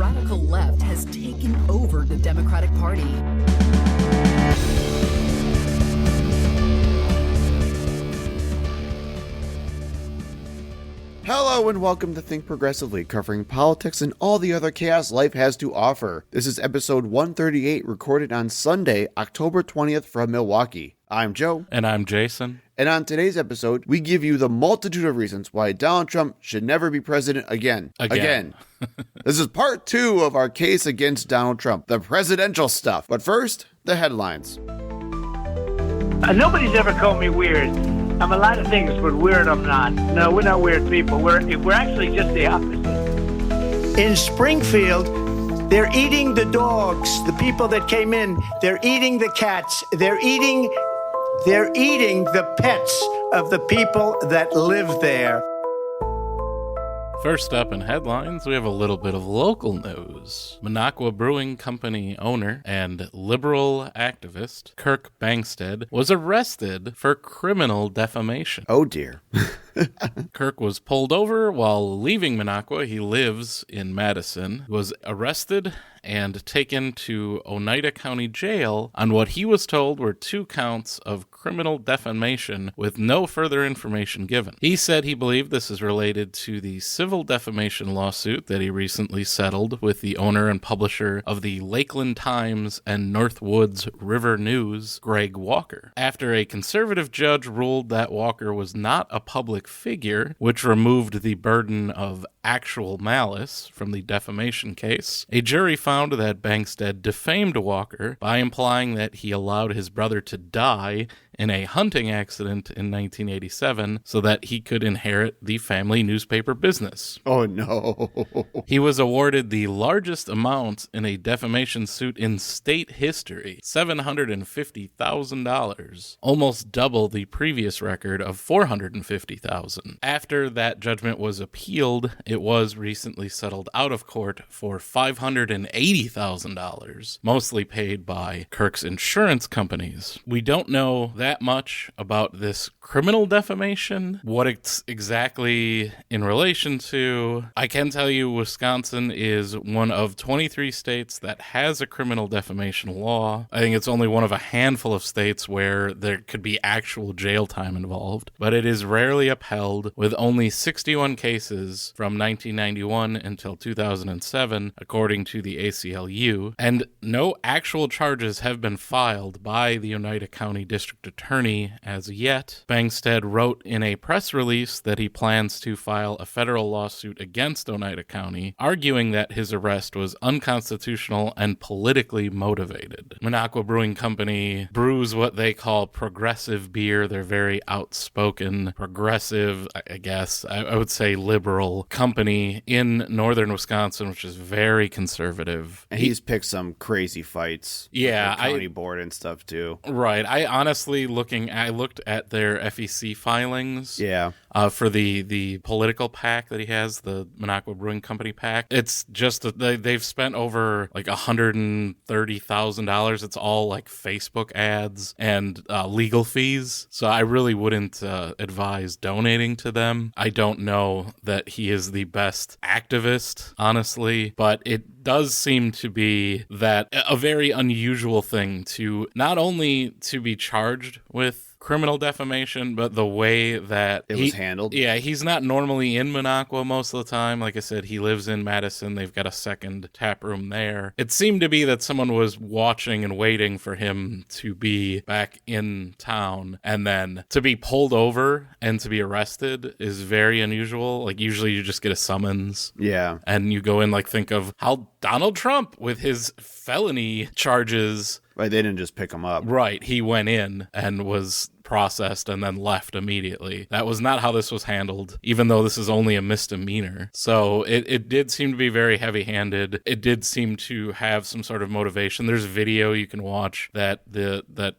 radical left has taken over the Democratic Party. Hello and welcome to Think Progressively, covering politics and all the other chaos life has to offer. This is episode 138, recorded on Sunday, October 20th from Milwaukee. I'm Joe. And I'm Jason. And on today's episode, we give you the multitude of reasons why Donald Trump should never be president again. This is part 2 of our case against Donald Trump, the presidential stuff. But first, the headlines. Nobody's ever called me weird. I'm a lot of things, but weird I'm not. No, we're not weird people. We're actually just the opposite. In Springfield, they're eating the dogs, the people that came in. They're eating the cats. They're eating the pets of the people that live there. First up in headlines, we have a little bit of local news. Minocqua Brewing Company owner and liberal activist Kirk Bangstad was arrested for criminal defamation. Oh dear. Kirk was pulled over while leaving Minocqua. He lives in Madison. Was arrested and taken to Oneida County Jail on what he was told were 2 counts of criminal defamation with no further information given. He said he believed this is related to the civil defamation lawsuit that he recently settled with the owner and publisher of the Lakeland Times and Northwoods River News, Greg Walker. After a conservative judge ruled that Walker was not a public figure, which removed the burden of actual malice from the defamation case, a jury found that Bangstad defamed Walker by implying that he allowed his brother to die in a hunting accident in 1987 so that he could inherit the family newspaper business. Oh no. He was awarded the largest amount in a defamation suit in state history, $750,000, almost double the previous record of $450,000. After that judgment was appealed, it was recently settled out of court for $580,000, mostly paid by Kirk's insurance companies. We don't know that much about this criminal defamation, what it's exactly in relation to. I can tell you Wisconsin is one of 23 states that has a criminal defamation law. I think it's only one of a handful of states where there could be actual jail time involved, but it is rarely upheld, with only 61 cases from 1991 until 2007, according to the ACLU, and no actual charges have been filed by the Oneida County District Attorney as yet. Bangstad wrote in a press release that he plans to file a federal lawsuit against Oneida County, arguing that his arrest was unconstitutional and politically motivated. Minocqua Brewing Company brews what they call progressive beer. They're very outspoken, progressive, I guess, I would say liberal company in northern Wisconsin, which is very conservative. And he's picked some crazy fights. Yeah. With the county board and stuff too. Right. I honestly I looked at their FEC filings. Yeah. For the political PAC that he has, the Minocqua Brewing Company PAC. It's just they've spent over like $130,000. It's all like Facebook ads and legal fees. So I really wouldn't advise donating to them. I don't know that he is the best activist, honestly, but it does seem to be that a very unusual thing to not only to be charged with criminal defamation, but the way that it was handled. Yeah, he's not normally in Minocqua most of the time. Like I said, he lives in Madison. They've got a second tap room there. It seemed to be that someone was watching and waiting for him to be back in town, and then to be pulled over and to be arrested is very unusual. Like usually you just get a summons. Yeah. And you go in, like, think of how Donald Trump with his felony charges. Right, they didn't just pick him up. Right, he went in and was processed and then left immediately. That was not how this was handled, even though this is only a misdemeanor. So it did seem to be very heavy-handed. It did seem to have some sort of motivation. There's video you can watch that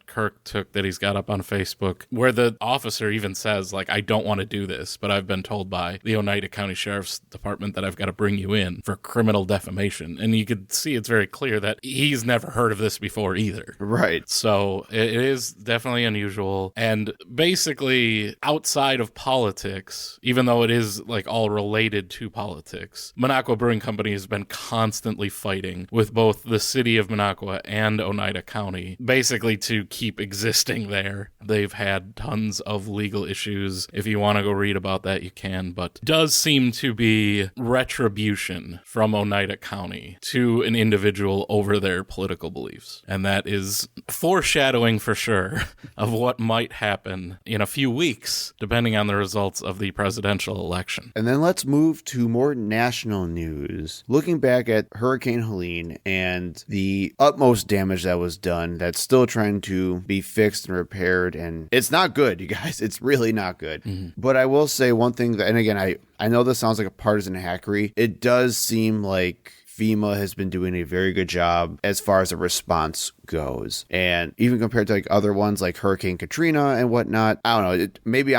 Kirk took that he's got up on Facebook, where the officer even says, like, I don't want to do this, but I've been told by the Oneida County Sheriff's Department that I've got to bring you in for criminal defamation. And you could see it's very clear that he's never heard of this before either. Right. So it is definitely unusual. And basically, outside of politics, even though it is like all related to politics, Minocqua Brewing Company has been constantly fighting with both the city of Minocqua and Oneida County, basically to keep existing there. They've had tons of legal issues. If you want to go read about that, you can, but does seem to be retribution from Oneida County to an individual over their political beliefs. And that is foreshadowing for sure of what might happen in a few weeks, depending on the results of the presidential election. And then let's move to more national news. Looking back at Hurricane Helene and the utmost damage that was done, that's still trying to be fixed and repaired. And it's not good, you guys. It's really not good. Mm-hmm. But I will say one thing that, and again, I know this sounds like a partisan hackery. It does seem like FEMA has been doing a very good job as far as the response goes. And even compared to like other ones like Hurricane Katrina and whatnot, I don't know, maybe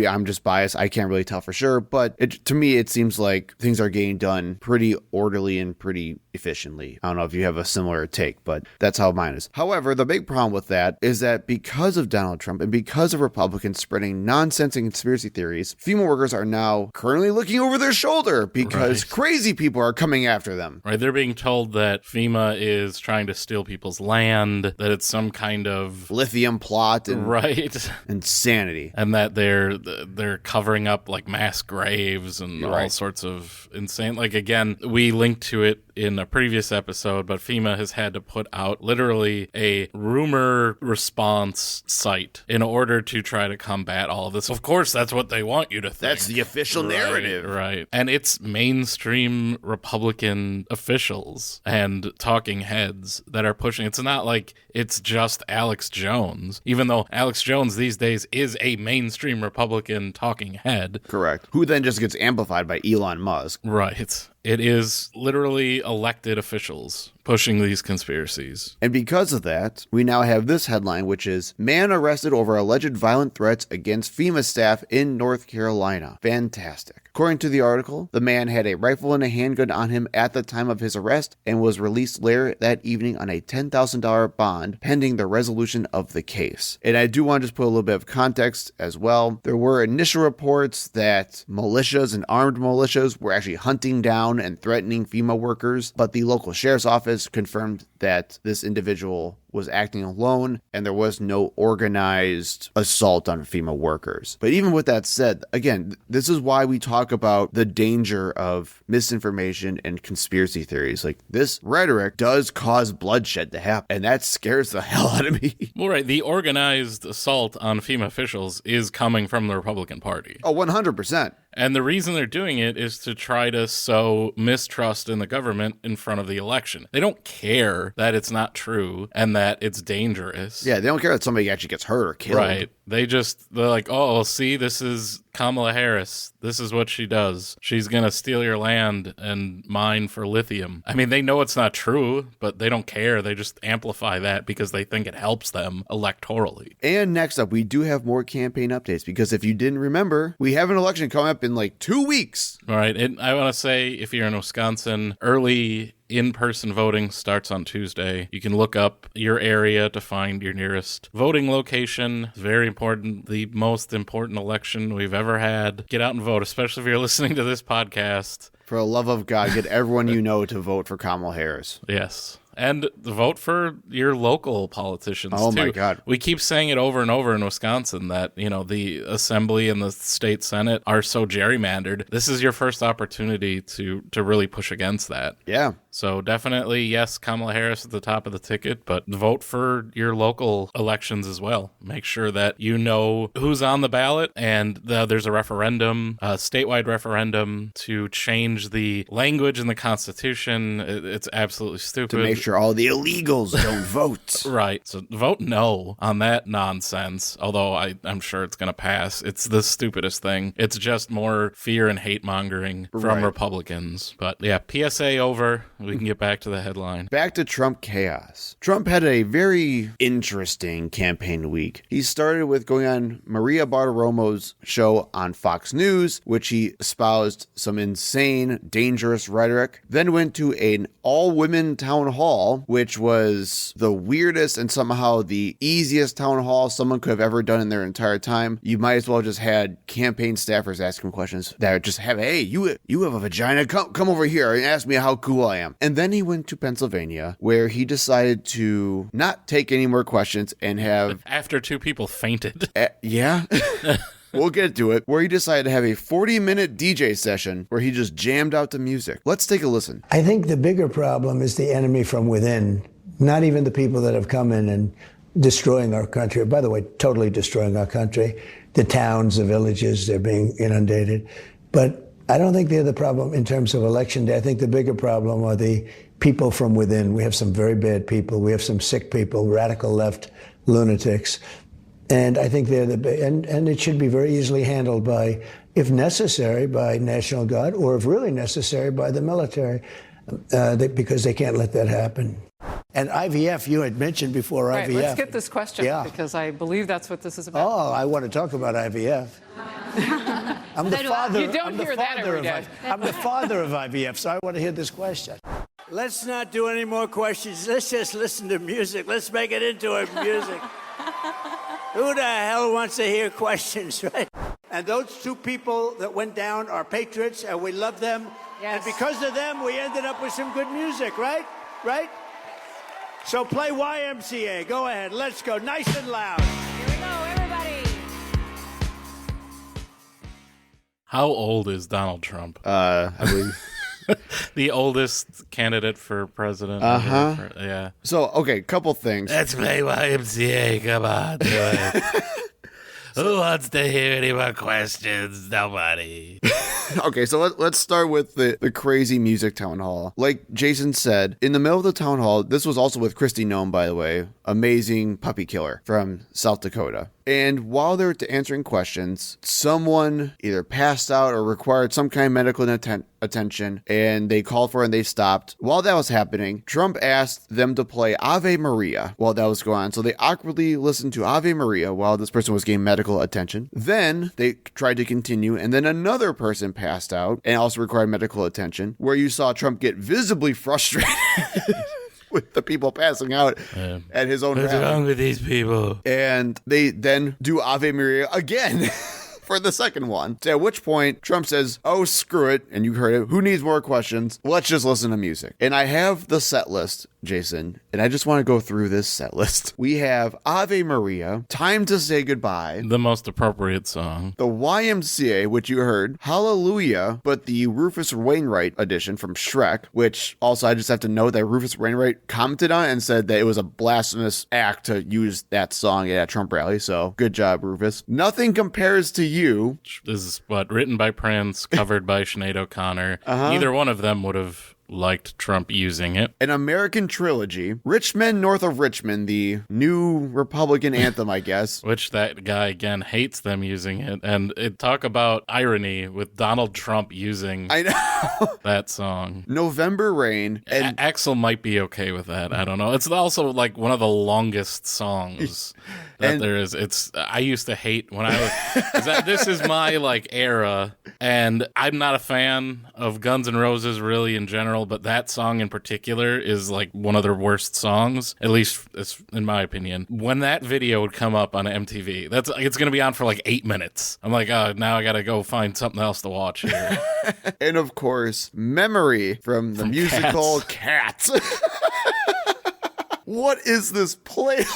I'm just biased. I can't really tell for sure. But to me, it seems like things are getting done pretty orderly and pretty efficiently. I don't know if you have a similar take, but that's how mine is. However, the big problem with that is that because of Donald Trump and because of Republicans spreading nonsense and conspiracy theories, FEMA workers are now currently looking over their shoulder because crazy people are coming after them. Right. They're being told that FEMA is trying to steal people's land, that it's some kind of lithium plot and insanity. And that they're covering up like mass graves and all sorts of insane. Like, again, we linked to it in a previous episode, but FEMA has had to put out literally a rumor response site in order to try to combat all of this. Of course, that's what they want you to think. That's the official narrative. Right. And it's mainstream Republican officials and talking heads that are pushing. It's not like it's just Alex Jones, even though Alex Jones these days is a mainstream Republican talking head. Correct. Who then just gets amplified by Elon Musk. Right. It is literally elected officials pushing these conspiracies. And because of that, we now have this headline, which is man arrested over alleged violent threats against FEMA staff in North Carolina. Fantastic. According to the article, the man had a rifle and a handgun on him at the time of his arrest and was released later that evening on a $10,000 bond pending the resolution of the case. And I do want to just put a little bit of context as well. There were initial reports that militias and armed militias were actually hunting down and threatening FEMA workers, but the local sheriff's office confirmed that this individual was acting alone and there was no organized assault on FEMA workers. But even with that said, again, this is why we talk about the danger of misinformation and conspiracy theories. Like, this rhetoric does cause bloodshed to happen, and that scares the hell out of me. Well, right. The organized assault on FEMA officials is coming from the Republican Party. Oh, 100%. And the reason they're doing it is to try to sow mistrust in the government in front of the election. They don't care that it's not true and that it's dangerous. Yeah, they don't care that somebody actually gets hurt or killed. Right. They're like, oh, see, this is Kamala Harris. This is what she does. She's going to steal your land and mine for lithium. I mean, they know it's not true, but they don't care. They just amplify that because they think it helps them electorally. And next up, we do have more campaign updates because if you didn't remember, we have an election coming up in like 2 weeks. All right. And I want to say, if you're in Wisconsin, early in-person voting starts on Tuesday. You can look up your area to find your nearest voting location. It's very important. The most important election we've ever had. Get out and vote, especially if you're listening to this podcast. For the love of God, get everyone you know to vote for Kamala Harris. Yes. And vote for your local politicians, too. Oh, my God. We keep saying it over and over in Wisconsin that, the Assembly and the state Senate are so gerrymandered. This is your first opportunity to really push against that. Yeah. So definitely, yes, Kamala Harris at the top of the ticket, but vote for your local elections as well. Make sure that you know who's on the ballot, and there's a referendum, a statewide referendum to change the language in the Constitution. It's absolutely stupid. To make sure all the illegals don't vote. Right. So vote no on that nonsense, although I'm sure it's going to pass. It's the stupidest thing. It's just more fear and hate mongering from Republicans. But yeah, PSA over. We can get back to the headline. Back to Trump chaos. Trump had a very interesting campaign week. He started with going on Maria Bartiromo's show on Fox News, which he espoused some insane, dangerous rhetoric. Then went to an all-women town hall hall, which was the weirdest and somehow the easiest town hall someone could have ever done in their entire time. You might as well just had campaign staffers asking questions that would just have, hey, you have a vagina, come over here and ask me how cool I am. And then he went to Pennsylvania, where he decided to not take any more questions and have... After two people fainted. Yeah. We'll get to it, where he decided to have a 40-minute DJ session where he just jammed out the music. Let's take a listen. I think the bigger problem is the enemy from within, not even the people that have come in and destroying our country. By the way, totally destroying our country. The towns, the villages, they're being inundated. But I don't think they're the problem in terms of election day. I think the bigger problem are the people from within. We have some very bad people. We have some sick people, radical left lunatics. And I think they're and it should be very easily handled by, if necessary, by National Guard, or if really necessary, by the military, because they can't let that happen. And IVF, you had mentioned before right, IVF. Let's get this question, because I believe that's what this is about. Oh, I want to talk about IVF. I'm the father. You don't hear that every day. I'm the father of IVF, so I want to hear this question. Let's not do any more questions. Let's just listen to music. Let's make it into a music. Who the hell wants to hear questions, right? And those two people that went down are patriots, and we love them. Yes. And because of them, we ended up with some good music, right? Right? So play YMCA. Go ahead. Let's go. Nice and loud. Here we go, everybody. How old is Donald Trump? I believe... The oldest candidate for president. Yeah. So, okay, couple things. Let's play YMCA. Come on, do it. Who wants to hear any more questions? Nobody. Okay, so let's start with the crazy music town hall. Like Jason said, in the middle of the town hall, this was also with Kristi Noem, by the way, amazing puppy killer from South Dakota. And while they're answering questions, someone either passed out or required some kind of medical attention, and they called for it and they stopped. While that was happening, Trump asked them to play Ave Maria while that was going on. So they awkwardly listened to Ave Maria while this person was getting medical attention. Then they tried to continue, and then another person passed out and also required medical attention, where you saw Trump get visibly frustrated. With the people passing out at his own What's rally. wrong with these people? And they then do Ave Maria again for the second one. At which point, Trump says, oh, screw it. And you heard it. Who needs more questions? Let's just listen to music. And I have the set list, Jason, and I just want to go through this set list. We have Ave Maria, Time to Say Goodbye, The most appropriate song. the YMCA, which you heard, Hallelujah, but the Rufus Wainwright edition from Shrek, which also I just have to note that Rufus Wainwright commented on it and said that it was a blasphemous act to use that song at a Trump rally. So good job, Rufus. Nothing Compares to You. This is written by Prince, covered by Sinead O'Connor. Neither one of them would have liked Trump using it. An American Trilogy, Rich Men North of Richmond, the new Republican anthem, I guess. Which that guy, again, hates them using it. And talk about irony with Donald Trump using I know. that song. November Rain. And Axel might be okay with that. I don't know. It's also like one of the longest songs that there is. I used to hate when I was... this is my like era, and I'm not a fan of Guns N' Roses really in general, but that song in particular is like one of their worst songs, at least in my opinion. When that video would come up on MTV, it's going to be on for like 8 minutes. I'm like, oh, now I got to go find something else to watch here. And of course, Memory from the musical Cats. What is this playlist?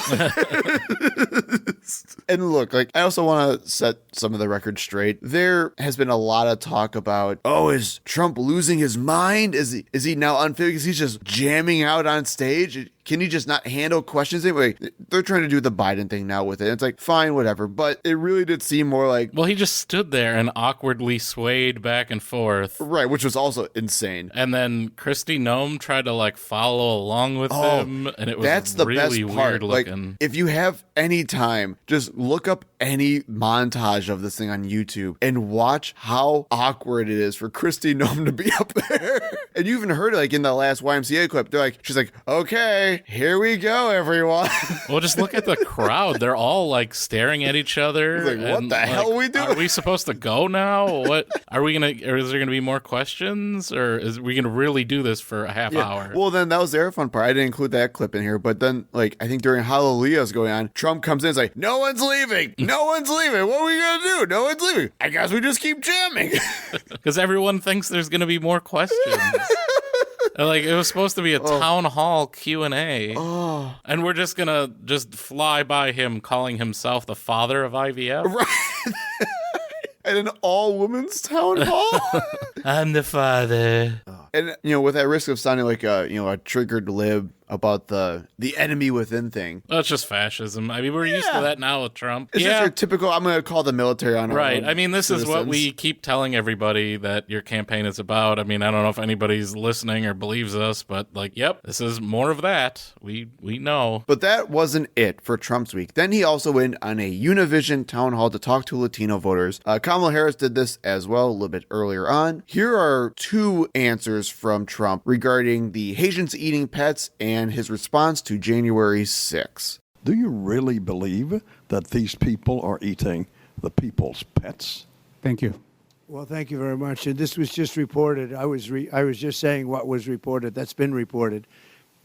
And look, like, I also want to set some of the record straight. There has been a lot of talk about, oh, is Trump losing his mind? Is he now unfit because he's just jamming out on stage? Can he just not handle questions anyway? They're trying to do the Biden thing now with it. It's like, fine, whatever. But it really did seem more like... Well, he just stood there and awkwardly swayed back and forth. Right, which was also insane. And then Kristi Noem tried to like follow along with him, and it was that's the really best part. weird looking. Like, if you have any time, just look up any montage of this thing on YouTube and watch how awkward it is for Kristi Noem to be up there. And you even heard it like in the last YMCA clip. She's like, okay. Okay, here we go, everyone. Well, just look at the crowd. They're all like staring at each other. Like, what the hell are we doing? Are we supposed to go now? What are we gonna? Or is there gonna be more questions? Or is we gonna really do this for a half hour? Well, then that was their fun part. I didn't include that clip in here, but then, like, I think during Hallelujah's going on, Trump comes in, and is like, "No one's leaving. No one's leaving. What are we gonna do? No one's leaving. I guess we just keep jamming." Because everyone thinks there's gonna be more questions. Like, it was supposed to be a town hall Q&A, and we're just gonna fly by him calling himself the father of IVF. Right. At an all-women's town hall. I'm the father. And, with that risk of sounding like a triggered lib about the enemy within thing. That's just fascism. I mean, we're used to that now with Trump. It's just your typical, I'm going to call the military on our right. own I mean, this citizens. is what we keep telling everybody that your campaign is about. I mean, I don't know if anybody's listening or believes us, but yep, this is more of that. We know. But that wasn't it for Trump's week. Then he also went on a Univision town hall to talk to Latino voters. Kamala Harris did this as well a little bit earlier on. Here are two answers from Trump regarding the Haitians eating pets and his response to January 6th. Do you really believe that these people are eating the people's pets? Thank you. Well, thank you very much. And this was just reported. I was just saying what was reported. That's been reported.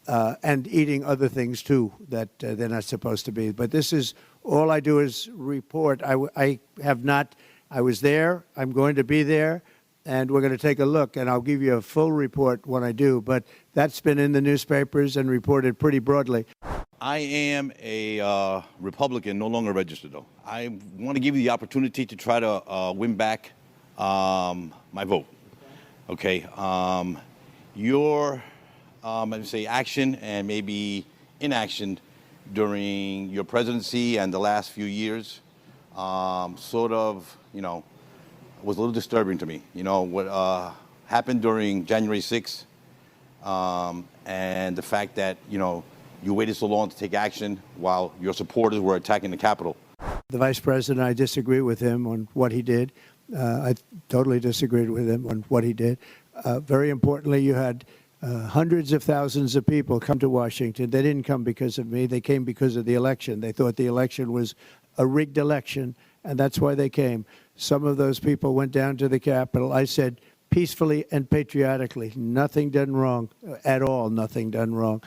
And eating other things, too, that they're not supposed to be. But this is, all I do is report. I have not, I was there. I'm going to be there. And we're going to take a look, and I'll give you a full report when I do. But that's been in the newspapers and reported pretty broadly. I am a Republican, no longer registered, though. I want to give you the opportunity to try to win back my vote. Okay. Your, let me say, action and maybe inaction during your presidency and the last few years sort of, was a little disturbing to me. What happened during January 6th and the fact that, you waited so long to take action while your supporters were attacking the Capitol. The vice president, I disagree with him on what he did. I totally disagreed with him on what he did. Very importantly, you had hundreds of thousands of people come to Washington. They didn't come because of me. They came because of the election. They thought the election was a rigged election, and that's why they came. Some of those people went down to the Capitol. I said peacefully and patriotically, nothing done wrong at all, nothing done wrong.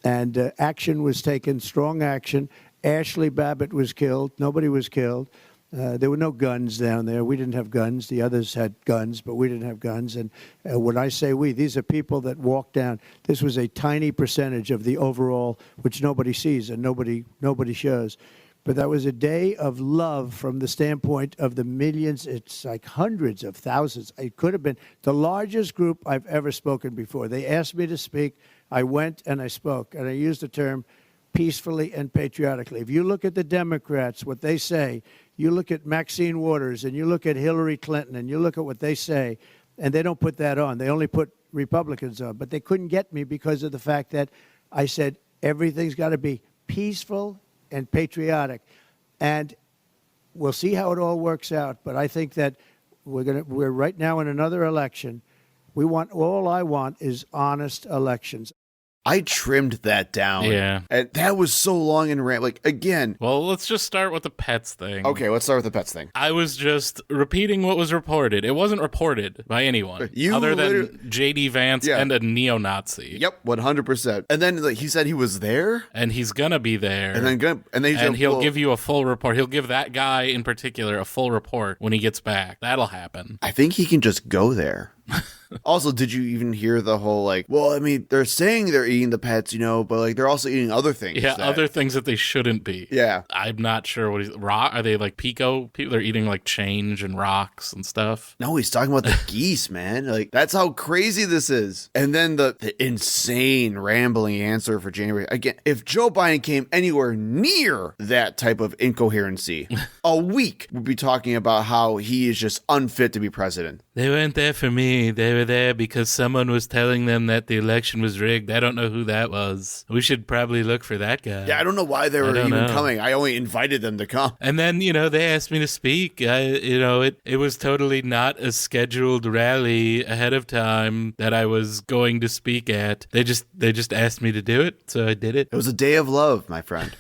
And action was taken, strong action. Ashley Babbitt was killed. Nobody was killed. There were no guns down there. We didn't have guns. The others had guns, but we didn't have guns. And when I say we, these are people that walked down. This was a tiny percentage of the overall, which nobody sees and nobody shows. But that was a day of love from the standpoint of the millions. It's like hundreds of thousands. It could have been the largest group I've ever spoken before. They asked me to speak. I went and I spoke. And I used the term peacefully and patriotically. If you look at the Democrats, what they say, you look at Maxine Waters and you look at Hillary Clinton and you look at what they say, and they don't put that on. They only put Republicans on. But they couldn't get me because of the fact that I said everything's got to be peaceful and patriotic, and we'll see how it all works out. But I think that we're right now in another election. All I want is honest elections. I trimmed that down. Yeah. And that was so long and rant. Like, again. Well, let's just start with the pets thing. Okay, let's start with the pets thing. I was just repeating what was reported. It wasn't reported by anyone You other than literally- J.D. Vance and a neo-Nazi. Yep, 100%. And then he said he was there? And he's gonna be there. And he'll give you a full report. He'll give that guy in particular a full report when he gets back. That'll happen. I think he can just go there. Also, did you even hear the whole, they're saying they're eating the pets, but, they're also eating other things. Yeah, other things that they shouldn't be. Yeah. I'm not sure what are they like pico people? They're eating change and rocks and stuff. No, he's talking about the geese, man. That's how crazy this is. And then the insane rambling answer for January. Again, if Joe Biden came anywhere near that type of incoherency, a week would be talking about how he is just unfit to be president. They weren't there for me. They they were there because someone was telling them that the election was rigged. I don't know who that was. We should probably look for that guy. Yeah, I don't know why they were even coming. I only invited them to come. And then, they asked me to speak. It was totally not a scheduled rally ahead of time that I was going to speak at. They just asked me to do it, so I did it. It was a day of love, my friend.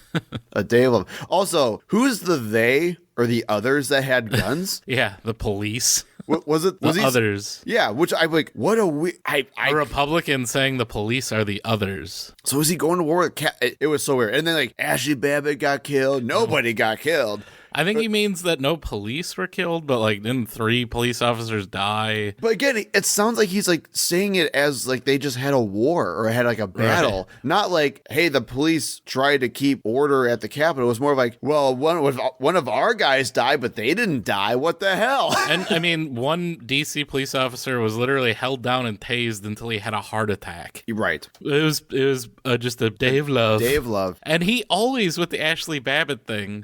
A day of love. Also, who's the they or the others that had guns? Yeah, the police. Was others? Yeah, which I'm like, what a we. A Republican saying the police are the others. So is he going to war with Cat? It was so weird. And then Ashley Babbitt got killed. Nobody got killed. I think he means that no police were killed, but didn't 3 police officers die? But again, it sounds like he's saying it as they just had a war or had a battle, right. Not hey, the police tried to keep order at the Capitol. It was more of well, one of our guys died, but they didn't die. What the hell? And I mean, one DC police officer was literally held down and tased until he had a heart attack. Right. It was just a day of love. Day of love. And he always with the Ashley Babbitt thing,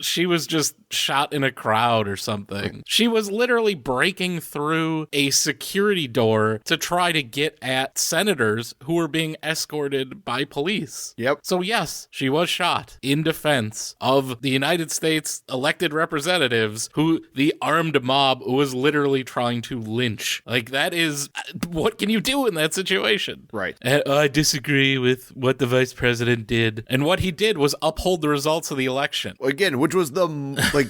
she was just shot in a crowd or something. She was literally breaking through a security door to try to get at senators who were being escorted by police. Yep. So yes, she was shot in defense of the United States elected representatives who the armed mob was literally trying to lynch. That is, what can you do in that situation? Right. And I disagree with what the vice president did. And what he did was uphold the results of the election. Again, which was the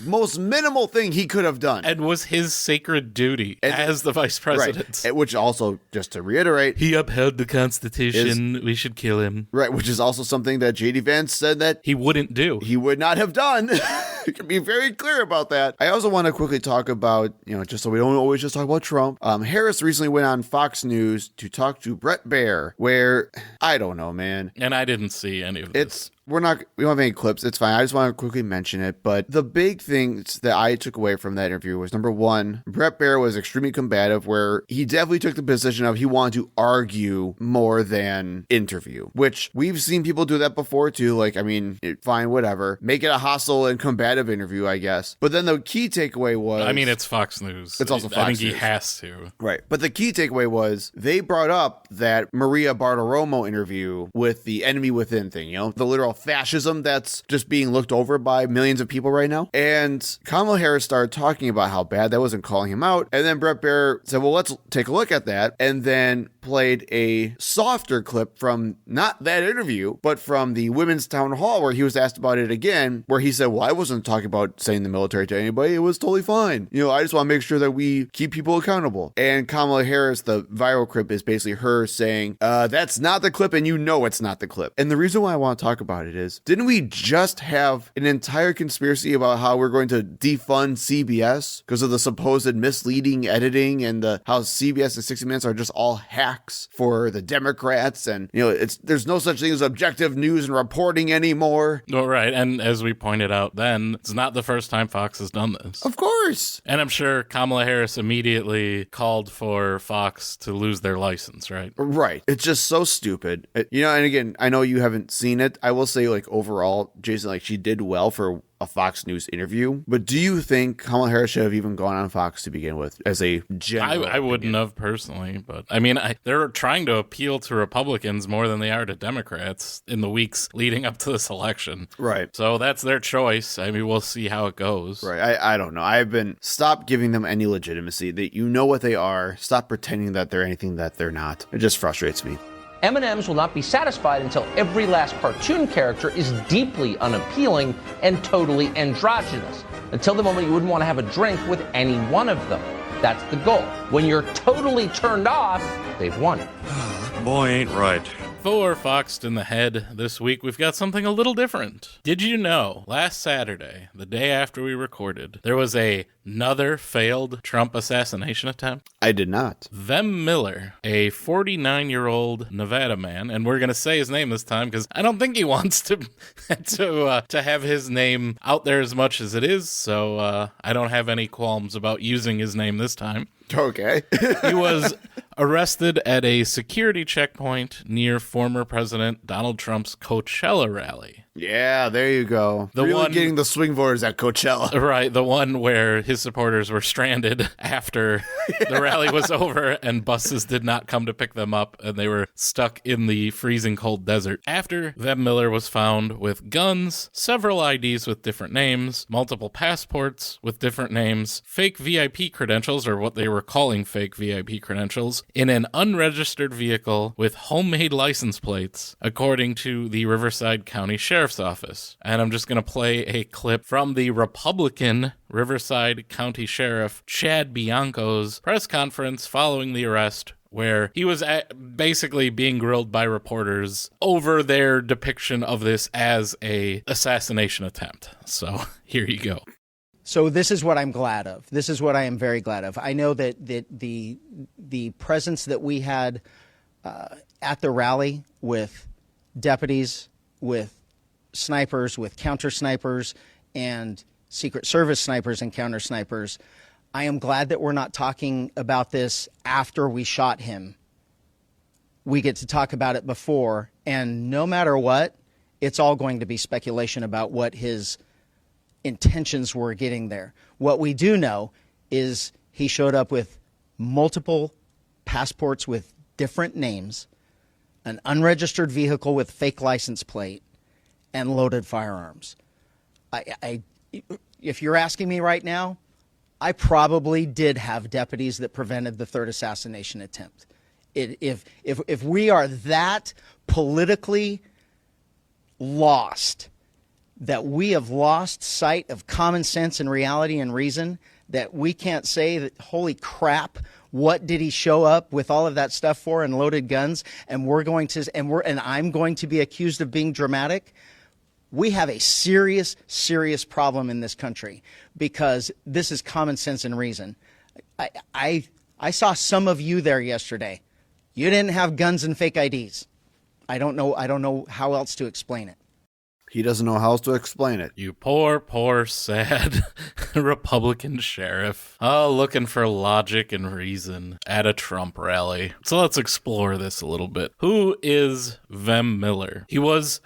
most minimal thing he could have done. And was his sacred duty as the vice president. Right. Which also, just to reiterate, he upheld the Constitution. We should kill him. Right, which is also something that J.D. Vance said that he wouldn't do. He would not have done. You can be very clear about that. I also want to quickly talk about, just so we don't always just talk about Trump. Harris recently went on Fox News to talk to Bret Baier, where, I don't know, man. And I didn't see any of this. We don't have any clips. It's fine. I just want to quickly mention it. But the big things that I took away from that interview was, number one, Bret Baier was extremely combative, where he definitely took the position of he wanted to argue more than interview, which we've seen people do that before too. Fine, whatever. Make it a hostile and combative interview, I guess. But then the key takeaway was... it's Fox News. It's also Fox News. I think he has to. Right. But the key takeaway was they brought up that Maria Bartiromo interview with the enemy within thing, the literal fascism that's just being looked over by millions of people right now. And Kamala Harris started talking about how bad that was and calling him out. And then Bret Baier said, well, let's take a look at that. And then played a softer clip from not that interview, but from the women's town hall where he was asked about it again, where he said, well, I wasn't talking about saying the military to anybody. It was totally fine. I just want to make sure that we keep people accountable. And Kamala Harris, the viral clip is basically her saying, that's not the clip, and it's not the clip. And the reason why I want to talk about it is, didn't we just have an entire conspiracy about how we're going to defund CBS because of the supposed misleading editing and how CBS and 60 Minutes are just all hacks for the Democrats? And, there's no such thing as objective news and reporting anymore. Oh, right. And as we pointed out then, it's not the first time Fox has done this. Of course. And I'm sure Kamala Harris immediately called for Fox to lose their license, right? Right. It's just so stupid. And again, I know you haven't seen it. I will say, overall, Jason, she did well for a Fox News interview. But do you think Kamala Harris should have even gone on Fox to begin with as a general? I wouldn't have personally, but they're trying to appeal to Republicans more than they are to Democrats in the weeks leading up to this election. Right. So that's their choice. We'll see how it goes. Right. I don't know. Stop giving them any legitimacy. That what they are. Stop pretending that they're anything that they're not. It just frustrates me. M&Ms will not be satisfied until every last cartoon character is deeply unappealing and totally androgynous. Until the moment you wouldn't want to have a drink with any one of them. That's the goal. When you're totally turned off, they've won. Boy, ain't right. For Foxed in the Head this week, we've got something a little different. Did you know, last Saturday, the day after we recorded, there was another failed Trump assassination attempt? I did not. Vem Miller, a 49-year-old Nevada man, and we're going to say his name this time because I don't think he wants to have his name out there as much as it is, so I don't have any qualms about using his name this time. Okay. He was arrested at a security checkpoint near former President Donald Trump's Coachella rally. Yeah, there you go. The really one getting the swing voters at Coachella. Right, the one where his supporters were stranded after the rally was over and buses did not come to pick them up and they were stuck in the freezing cold desert. After Webb Miller was found with guns, several IDs with different names, multiple passports with different names, fake VIP credentials, or what they were calling fake VIP credentials, in an unregistered vehicle with homemade license plates, according to the Riverside County Sheriff's Office. And I'm just going to play a clip from the Republican Riverside County Sheriff Chad Bianco's press conference following the arrest, where he was basically being grilled by reporters over their depiction of this as a assassination attempt. So here you go. So this is what I'm glad of. This is what I am very glad of. I know that the presence that we had at the rally with deputies, with snipers, with counter snipers, and Secret Service snipers and counter snipers, I am glad that we're not talking about this after we shot him. We get to talk about it before, and no matter what, it's all going to be speculation about what his intentions were getting there. What we do know is he showed up with multiple passports with different names, an unregistered vehicle with fake license plate, and loaded firearms. If you're asking me right now, I probably did have deputies that prevented the third assassination attempt. If we are that politically lost, that we have lost sight of common sense and reality and reason, that we can't say that, holy crap, what did he show up with all of that stuff for and loaded guns, and I'm going to be accused of being dramatic. We have a serious, serious problem in this country because this is common sense and reason. I saw some of you there yesterday. You didn't have guns and fake IDs. I don't know how else to explain it. He doesn't know how else to explain it. You poor, poor, sad Republican sheriff. Oh, looking for logic and reason at a Trump rally. So let's explore this a little bit. Who is Webb Miller? He was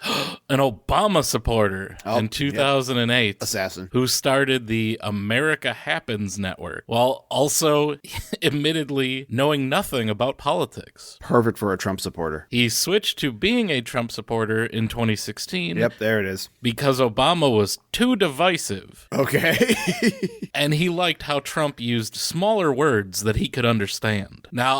an Obama supporter in 2008. Yep. Assassin. Who started the America Happens network, while also admittedly knowing nothing about politics. Perfect for a Trump supporter. He switched to being a Trump supporter in 2016. Yep, there it is. Because Obama was too divisive. Okay. And he liked how Trump used smaller words that he could understand. Now,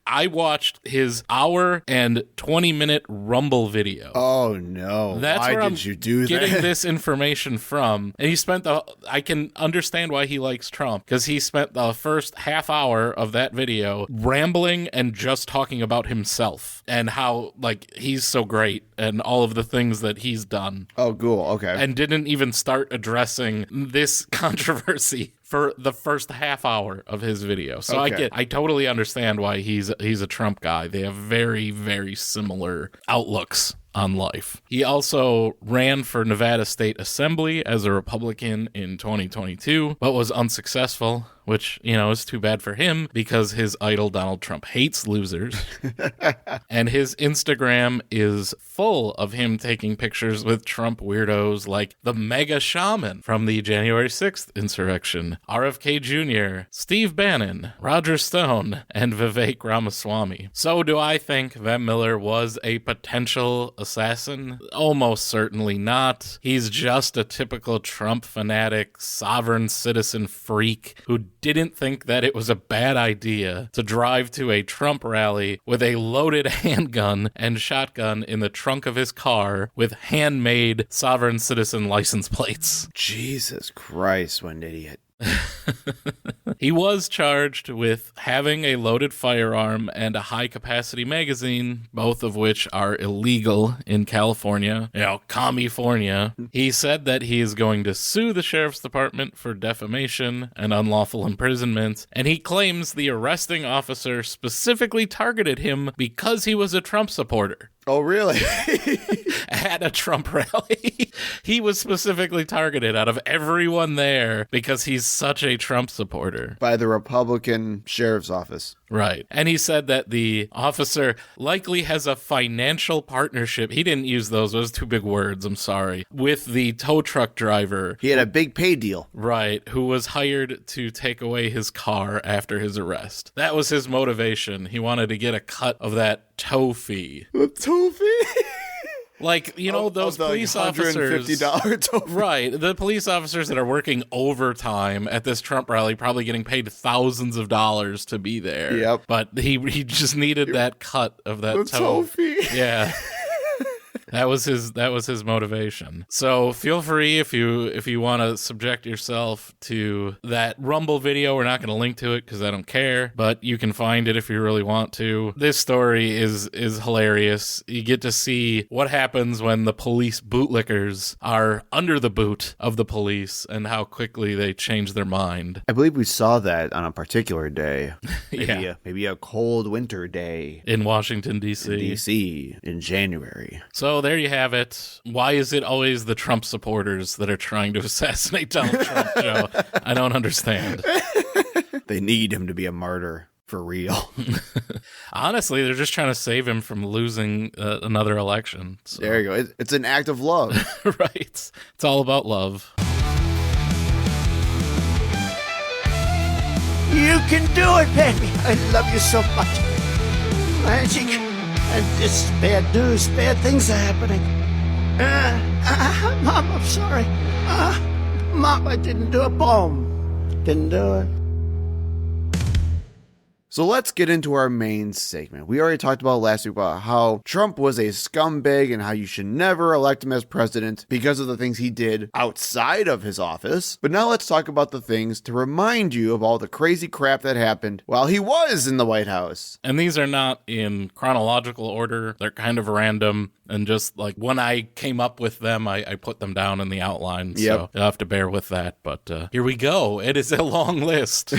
I watched his hour and 20-minute Rumble video. Oh, no. That's why where did I'm you do that? getting this information from. And he spent I can understand why he likes Trump, because he spent the first half hour of that video rambling and just talking about himself and how, like, he's so great and all of the things that he's done. Oh, cool. Okay. And didn't even start addressing this controversy for the first half hour of his video. So Okay. I totally understand why he's a Trump guy. They have very, very similar outlooks on life. He also ran for Nevada State Assembly as a Republican in 2022, but was unsuccessful, which, is too bad for him because his idol Donald Trump hates losers. And his Instagram is full of him taking pictures with Trump weirdos like the mega shaman from the January 6th insurrection, RFK Jr., Steve Bannon, Roger Stone, and Vivek Ramaswamy. So do I think Webb Miller was a potential assassin? Almost certainly not. He's just a typical Trump fanatic, sovereign citizen freak who didn't think that it was a bad idea to drive to a Trump rally with a loaded handgun and shotgun in the trunk of his car with handmade sovereign citizen license plates. Jesus Christ, what an idiot. He was charged with having a loaded firearm and a high-capacity magazine, both of which are illegal in California, California. He said that he is going to sue the sheriff's department for defamation and unlawful imprisonment, and he claims the arresting officer specifically targeted him because he was a Trump supporter. Oh, really? At a Trump rally. He was specifically targeted out of everyone there because he's such a Trump supporter. By the Republican sheriff's office. Right. And he said that the officer likely has a financial partnership. He didn't use those too big words, I'm sorry. With the tow truck driver. He had a big pay deal. Right. Who was hired to take away his car after his arrest. That was his motivation. He wanted to get a cut of that tow fee. The tow fee? Like, you know, those police officers. $150 tow fee. Right. The police officers that are working overtime at this Trump rally, probably getting paid thousands of dollars to be there. Yep. But he just needed that cut of that tow fee. Yeah. That was his motivation. So feel free if you want to subject yourself to that Rumble video. We're not going to link to it because I don't care, but you can find it if you really want to. This story is hilarious. You get to see what happens when the police bootlickers are under the boot of the police and how quickly they change their mind. I believe we saw that on a particular day. Yeah. Maybe a cold winter day in Washington, D.C. In January. So there you have it. Why is it always the Trump supporters that are trying to assassinate Donald Trump, Joe? I don't understand. They need him to be a martyr. For real. Honestly, they're just trying to save him from losing another election. So. There you go. It's an act of love. Right. It's all about love. You can do it, baby. I love you so much. Magic. And it's bad news. Bad things are happening. Mom, I'm sorry. Mom, I didn't do it. Boom. Didn't do it. So let's get into our main segment. We already talked about last week about how Trump was a scumbag and how you should never elect him as president because of the things he did outside of his office. But now let's talk about the things to remind you of all the crazy crap that happened while he was in the White House. And these are not in chronological order. They're kind of random. And just like when I came up with them, I put them down in the outline. So you'll have to bear with that. But here we go. It is a long list.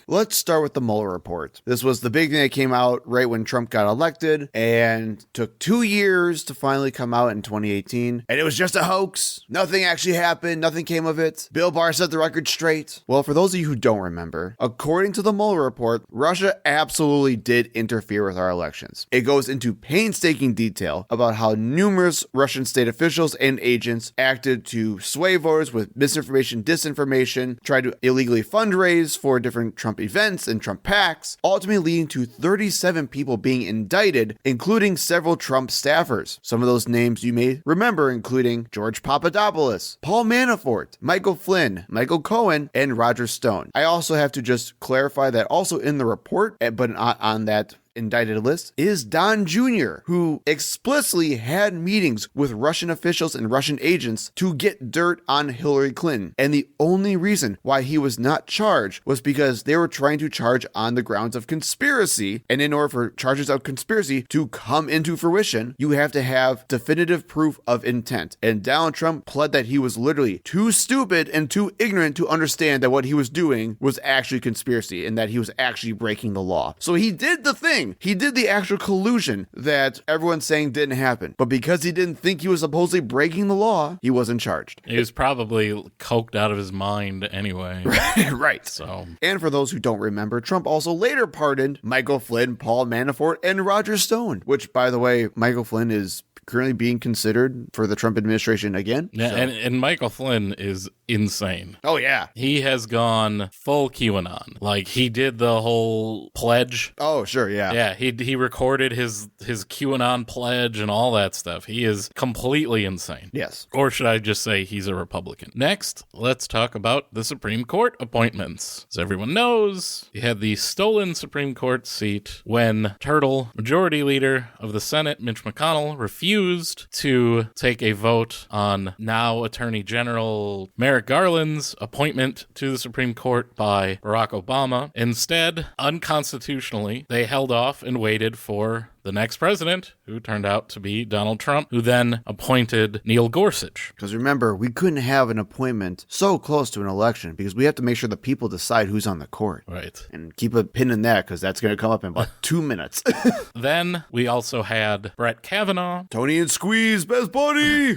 Let's start with the Mueller report. This was the big thing that came out right when Trump got elected and took 2 years to finally come out in 2018. And it was just a hoax. Nothing actually happened. Nothing came of it. Bill Barr set the record straight. Well, for those of you who don't remember, according to the Mueller report, Russia absolutely did interfere with our elections. It goes into painstaking detail about how numerous Russian state officials and agents acted to sway voters with misinformation, disinformation, tried to illegally fundraise for different Trump events and Trump PACs, ultimately leading to 37 people being indicted, including several Trump staffers. Some of those names you may remember, including George Papadopoulos, Paul Manafort, Michael Flynn, Michael Cohen, and Roger Stone. I also have to just clarify that also in the report, but not on that indicted list, is Don Jr., who explicitly had meetings with Russian officials and Russian agents to get dirt on Hillary Clinton. And the only reason why he was not charged was because they were trying to charge on the grounds of conspiracy. And in order for charges of conspiracy to come into fruition, you have to have definitive proof of intent. And Donald Trump pled that he was literally too stupid and too ignorant to understand that what he was doing was actually conspiracy and that he was actually breaking the law. So he did the thing. He did the actual collusion that everyone's saying didn't happen. But because he didn't think he was supposedly breaking the law, he wasn't charged. He was probably coked out of his mind anyway. Right. So. And for those who don't remember, Trump also later pardoned Michael Flynn, Paul Manafort, and Roger Stone, which, by the way, Michael Flynn is currently being considered for the Trump administration again. Yeah, so. and Michael Flynn is insane. Oh, yeah. He has gone full QAnon. Like, he did the whole pledge. Oh, sure, yeah. Yeah, he recorded his QAnon pledge and all that stuff. He is completely insane. Yes. Or should I just say he's a Republican? Next, let's talk about the Supreme Court appointments. As everyone knows, he had the stolen Supreme Court seat when Turtle, Majority Leader of the Senate, Mitch McConnell, refused to take a vote on now Attorney General Merrick Garland's appointment to the Supreme Court by Barack Obama. Instead, unconstitutionally, they held off and waited for the next president, who turned out to be Donald Trump, who then appointed Neil Gorsuch. Because remember, we couldn't have an appointment so close to an election because we have to make sure the people decide who's on the court. Right. And keep a pin in that because that's going to come up in about 2 minutes. Then we also had Brett Kavanaugh. Tony and Squeeze, best buddy.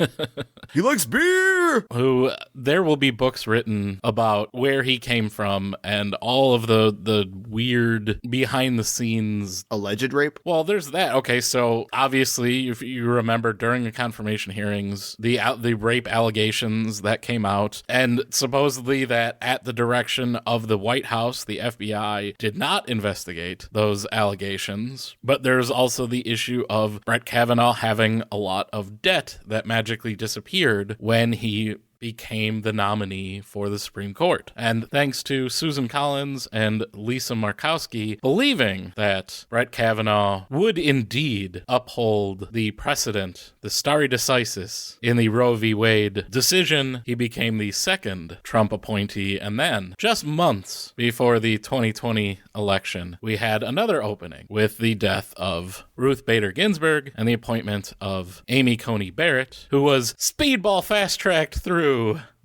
He likes beer. Who there will be books written about where he came from and all of the weird behind the scenes. Alleged rape? Well, there's that. Okay, so obviously, if you remember during the confirmation hearings, the rape allegations that came out, and supposedly that at the direction of the White House, the FBI did not investigate those allegations. But there's also the issue of Brett Kavanaugh having a lot of debt that magically disappeared when he became the nominee for the Supreme Court. And thanks to Susan Collins and Lisa Murkowski believing that Brett Kavanaugh would indeed uphold the precedent, the stare decisis, in the Roe v. Wade decision, he became the second Trump appointee. And then, just months before the 2020 election, we had another opening with the death of Ruth Bader Ginsburg and the appointment of Amy Coney Barrett, who was speedball fast-tracked through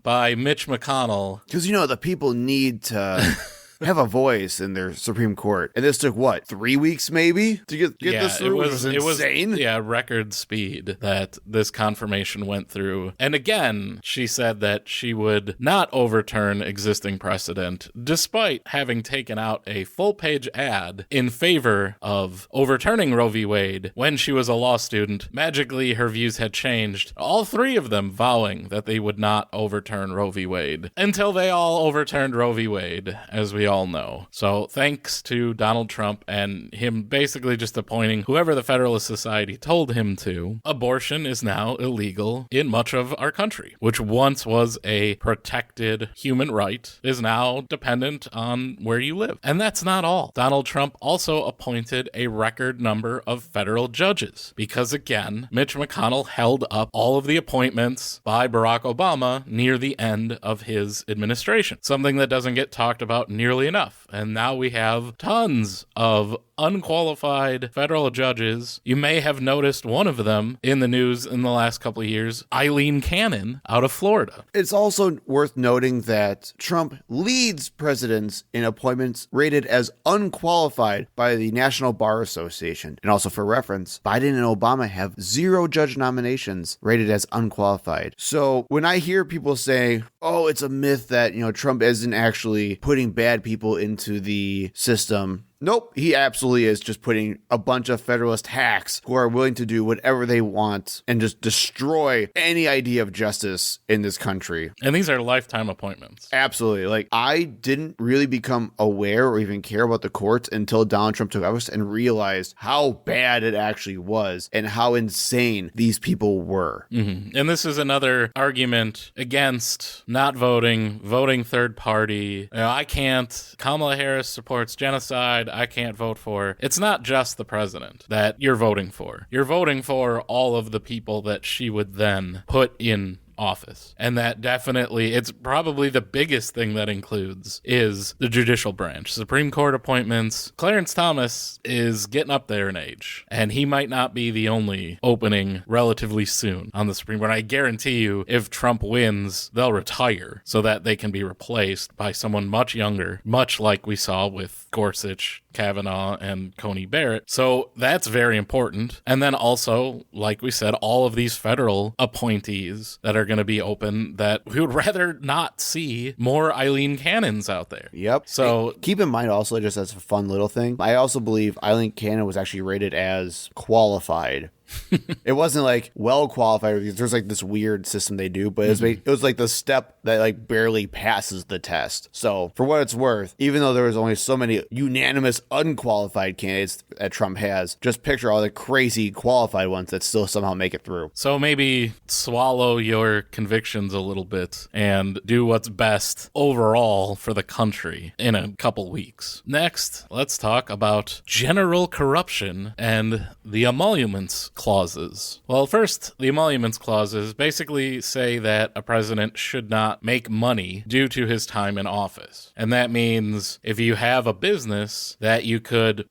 by Mitch McConnell. Because, the people need to have a voice in their Supreme Court. And this took, 3 weeks maybe to get this through? It was insane. Record speed that this confirmation went through. And again, she said that she would not overturn existing precedent, despite having taken out a full-page ad in favor of overturning Roe v. Wade when she was a law student. Magically, her views had changed, all three of them vowing that they would not overturn Roe v. Wade, until they all overturned Roe v. Wade, as we all know. So thanks to Donald Trump and him basically just appointing whoever the Federalist Society told him to, abortion is now illegal in much of our country, which once was a protected human right, is now dependent on where you live. And that's not all. Donald Trump also appointed a record number of federal judges because, again, Mitch McConnell held up all of the appointments by Barack Obama near the end of his administration, something that doesn't get talked about nearly enough. And now we have tons of unqualified federal judges. You may have noticed one of them in the news in the last couple of years, Eileen Cannon out of Florida. It's also worth noting that Trump leads presidents in appointments rated as unqualified by the National Bar Association. And also for reference, Biden and Obama have 0 judge nominations rated as unqualified. So when I hear people say, oh, it's a myth that, Trump isn't actually putting bad people into the system, nope, he absolutely is just putting a bunch of Federalist hacks who are willing to do whatever they want and just destroy any idea of justice in this country. And these are lifetime appointments. Absolutely. I didn't really become aware or even care about the courts until Donald Trump took office and realized how bad it actually was and how insane these people were. Mm-hmm. And this is another argument against not voting third party. I can't. Kamala Harris supports genocide. I can't vote for. It's not just the president that you're voting for. You're voting for all of the people that she would then put in office. And that definitely, it's probably the biggest thing that includes is the judicial branch. Supreme Court appointments. Clarence Thomas is getting up there in age, and he might not be the only opening relatively soon on the Supreme Court. I guarantee you, if Trump wins, they'll retire so that they can be replaced by someone much younger, much like we saw with Gorsuch, Kavanaugh, and Coney Barrett. So that's very important. And then also, like we said, all of these federal appointees that are going to be open, that we would rather not see more Eileen Cannons out there. Yep. So keep in mind also, just as a fun little thing, I also believe Eileen Cannon was actually rated as qualified. It wasn't like well qualified. There's like this weird system they do, but it was like the step that like barely passes the test. So for what it's worth, even though there was only so many unanimous unqualified candidates that Trump has, just picture all the crazy qualified ones that still somehow make it through. So maybe swallow your convictions a little bit and do what's best overall for the country in a couple weeks. Next, let's talk about general corruption and the emoluments clauses. Well, first, the emoluments clauses basically say that a president should not make money due to his time in office. And that means if you have a business that you could,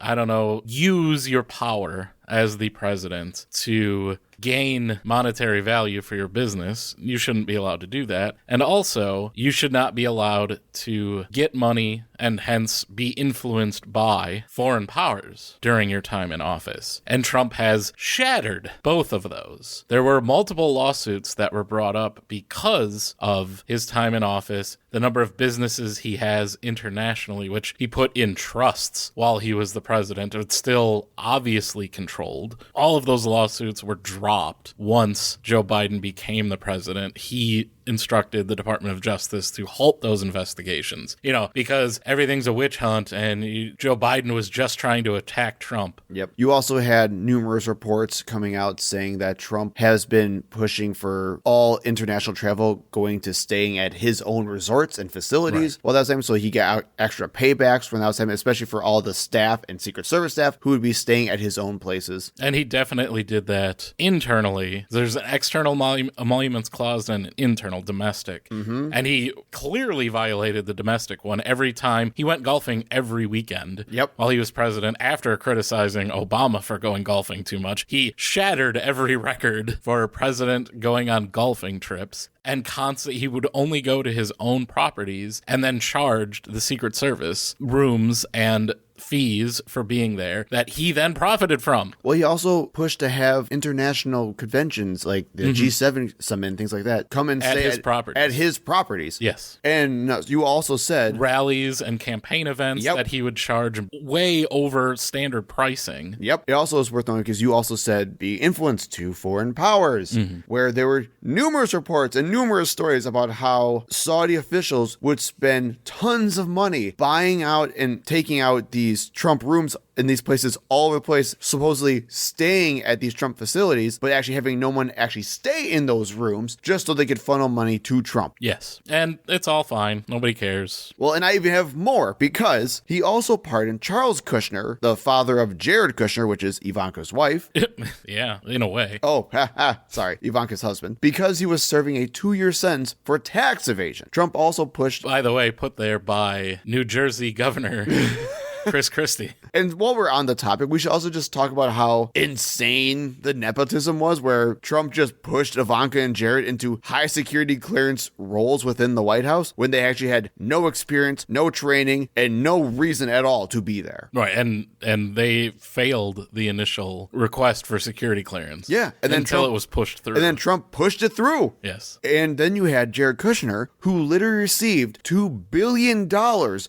use your power as the president to gain monetary value for your business, you shouldn't be allowed to do that. And also, you should not be allowed to get money and hence be influenced by foreign powers during your time in office. And Trump has shattered both of those. There were multiple lawsuits that were brought up because of his time in office, the number of businesses he has internationally, which he put in trusts while he was the president. It's still obviously controlled. All of those lawsuits were dropped once Joe Biden became the president. He instructed the Department of Justice to halt those investigations, because everything's a witch hunt and Joe Biden was just trying to attack Trump. Yep. You also had numerous reports coming out saying that Trump has been pushing for all international travel going to staying at his own resorts and facilities. Right. Well, that was time, so he got extra paybacks from that was time, especially for all the staff and Secret Service staff who would be staying at his own places. And he definitely did that internally. There's an external emoluments clause and an internal domestic. Mm-hmm. And he clearly violated the domestic one every time. He went golfing every weekend while he was president after criticizing Obama for going golfing too much. He shattered every record for a president going on golfing trips. And constantly, he would only go to his own properties and then charged the Secret Service rooms and fees for being there that he then profited from. Well, he also pushed to have international conventions like the G7 summit and things like that come and stay at his properties. Yes. And you also said rallies and campaign events that he would charge way over standard pricing. Yep. It also is worth knowing because you also said be influenced to foreign powers, where there were numerous reports and numerous stories about how Saudi officials would spend tons of money buying out and taking out these Trump rooms in these places all over the place, supposedly staying at these Trump facilities, but actually having no one actually stay in those rooms just so they could funnel money to Trump. Yes. And it's all fine. Nobody cares. Well, and I even have more because he also pardoned Charles Kushner, the father of Jared Kushner, which is Ivanka's wife. Yeah, in a way. Oh, sorry, Ivanka's husband, because he was serving a 2-year sentence for tax evasion. Trump also pushed, by the way, put there by New Jersey Governor Chris Christie. And while we're on the topic, we should also just talk about how insane the nepotism was, where Trump just pushed Ivanka and Jared into high security clearance roles within the White House when they actually had no experience, no training, and no reason at all to be there. Right, and they failed the initial request for security clearance. Yeah, and then until it was pushed through. And then Trump pushed it through. Yes. And then you had Jared Kushner, who literally received $2 billion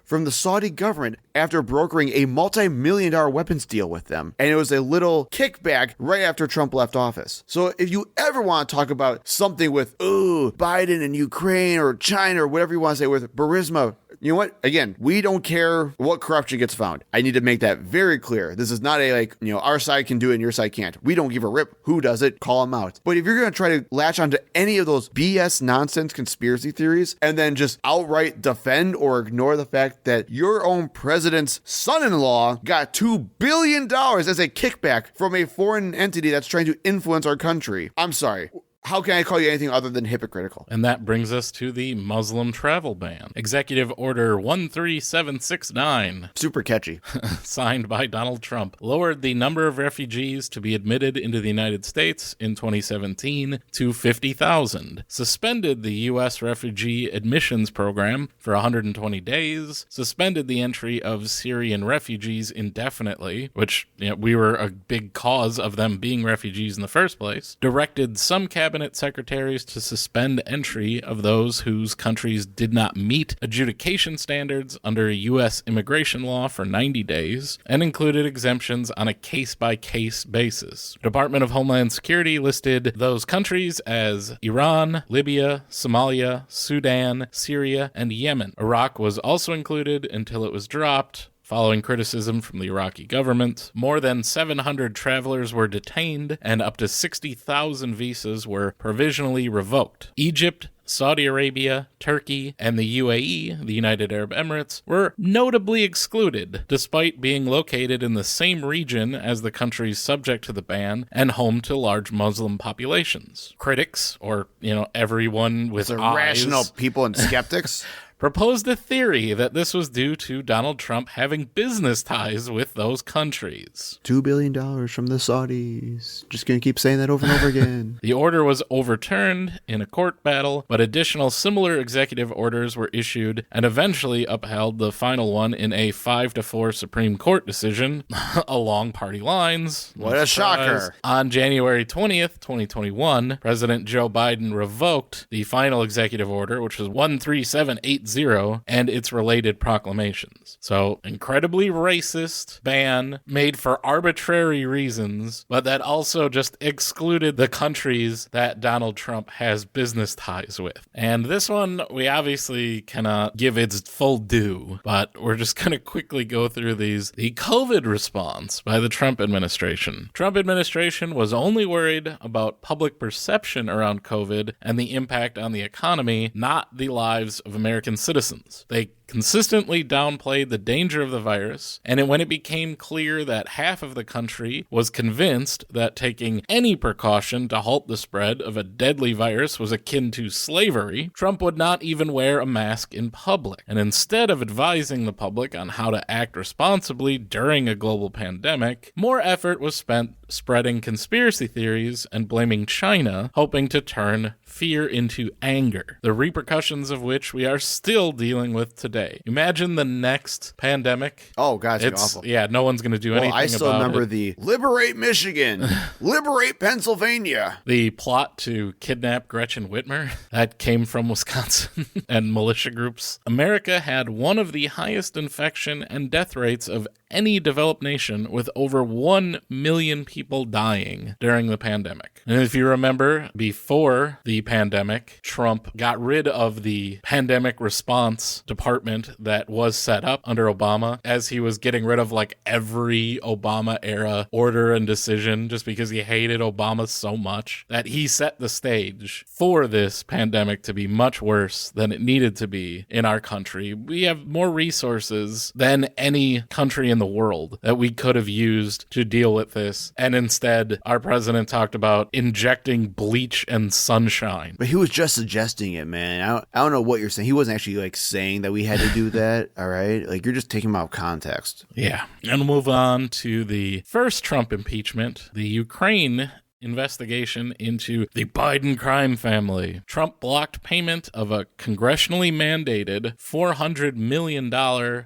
from the Saudi government after brokering a multi-million-dollar weapons deal with them. And it was a little kickback right after Trump left office. So if you ever want to talk about something with, Biden and Ukraine or China or whatever you want to say with Burisma, you know what? Again, we don't care what corruption gets found. I need to make that very clear. This is not a our side can do it and your side can't. We don't give a rip who does it, call them out. But if you're going to try to latch onto any of those BS nonsense conspiracy theories and then just outright defend or ignore the fact that your own president's son-in-law got $2 billion as a kickback from a foreign entity that's trying to influence our country, I'm sorry. How can I call you anything other than hypocritical? And that brings us to the Muslim travel ban. Executive Order 13769. Super catchy. Signed by Donald Trump. Lowered the number of refugees to be admitted into the United States in 2017 to 50,000. Suspended the U.S. refugee admissions program for 120 days. Suspended the entry of Syrian refugees indefinitely, which we were a big cause of them being refugees in the first place. Directed some cabinet secretaries to suspend entry of those whose countries did not meet adjudication standards under U.S. immigration law for 90 days, and included exemptions on a case-by-case basis. Department of Homeland Security listed those countries as Iran, Libya, Somalia, Sudan, Syria, and Yemen. Iraq was also included until it was dropped following criticism from the Iraqi government. More than 700 travelers were detained, and up to 60,000 visas were provisionally revoked. Egypt, Saudi Arabia, Turkey, and the UAE, the United Arab Emirates, were notably excluded, despite being located in the same region as the countries subject to the ban and home to large Muslim populations. Critics, or, everyone with eyes, rational people and skeptics, proposed a theory that this was due to Donald Trump having business ties with those countries. $2 billion from the Saudis. Just going to keep saying that over and over again. The order was overturned in a court battle, but additional similar executive orders were issued and eventually upheld, the final one in a 5-4 Supreme Court decision along party lines. What a shocker. On January 20th, 2021, President Joe Biden revoked the final executive order, which was 13780, and its related proclamations. So, incredibly racist ban made for arbitrary reasons, but that also just excluded the countries that Donald Trump has business ties with. And this one, we obviously cannot give its full due, but we're just going to quickly go through these. The COVID response by the Trump administration. Trump administration was only worried about public perception around COVID and the impact on the economy, not the lives of American citizens. They consistently downplayed the danger of the virus, and when it became clear that half of the country was convinced that taking any precaution to halt the spread of a deadly virus was akin to slavery, Trump would not even wear a mask in public. And instead of advising the public on how to act responsibly during a global pandemic, more effort was spent spreading conspiracy theories and blaming China, hoping to turn fear into anger, the repercussions of which we are still dealing with today. Imagine the next pandemic. Oh, God, it's awful. Yeah, no one's going to do anything about it. I still remember the Liberate Michigan, Liberate Pennsylvania. The plot to kidnap Gretchen Whitmer, that came from Wisconsin and militia groups. America had one of the highest infection and death rates of any developed nation, with over 1 million people dying during the pandemic. And if you remember, before the pandemic, Trump got rid of the pandemic response department that was set up under Obama, as he was getting rid of every Obama era order and decision, just because he hated Obama so much that he set the stage for this pandemic to be much worse than it needed to be in our country. We have more resources than any country in the world that we could have used to deal with this, and instead our president talked about injecting bleach and sunshine. But he was just suggesting it, man. I don't know what you're saying. He wasn't actually saying that we had to do that. All right, you're just taking him out of context. Yeah. And we'll move on to the first Trump impeachment, the Ukraine investigation into the Biden crime family. Trump blocked payment of a congressionally mandated $400 million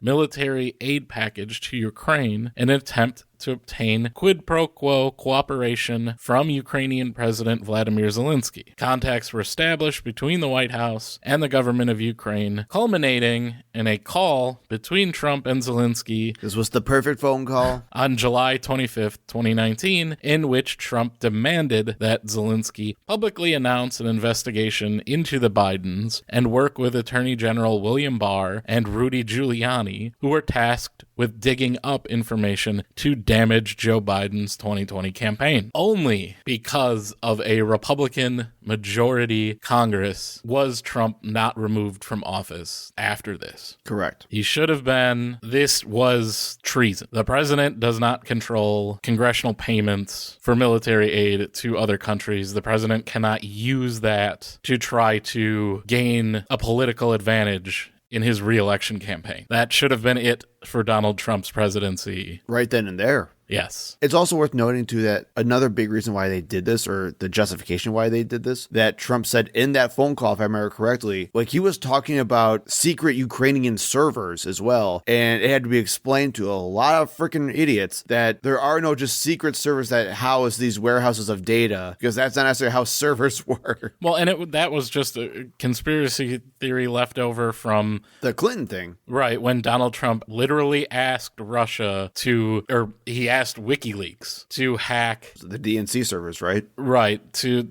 military aid package to Ukraine in an attempt to obtain quid pro quo cooperation from Ukrainian President Vladimir Zelensky. Contacts were established between the White House and the government of Ukraine, culminating in a call between Trump and Zelensky. This was the perfect phone call. On July 25th, 2019, in which Trump demanded that Zelensky publicly announce an investigation into the Bidens and work with Attorney General William Barr and Rudy Giuliani, who were tasked with digging up information to damage Joe Biden's 2020 campaign. Only because of a Republican majority Congress was Trump not removed from office after this. Correct. He should have been. This was treason. The president does not control congressional payments for military aid to other countries. The president cannot use that to try to gain a political advantage in his re-election campaign. That should have been it for Donald Trump's presidency. Right then and there. Yes. It's also worth noting, too, that another big reason why they did this, or the justification why they did this, that Trump said in that phone call, if I remember correctly, he was talking about secret Ukrainian servers as well. And it had to be explained to a lot of freaking idiots that there are no just secret servers that house these warehouses of data, because that's not necessarily how servers work. Well, and that was just a conspiracy theory left over from the Clinton thing. Right. When Donald Trump literally asked Russia he asked WikiLeaks to hack the DNC servers, right? Right, to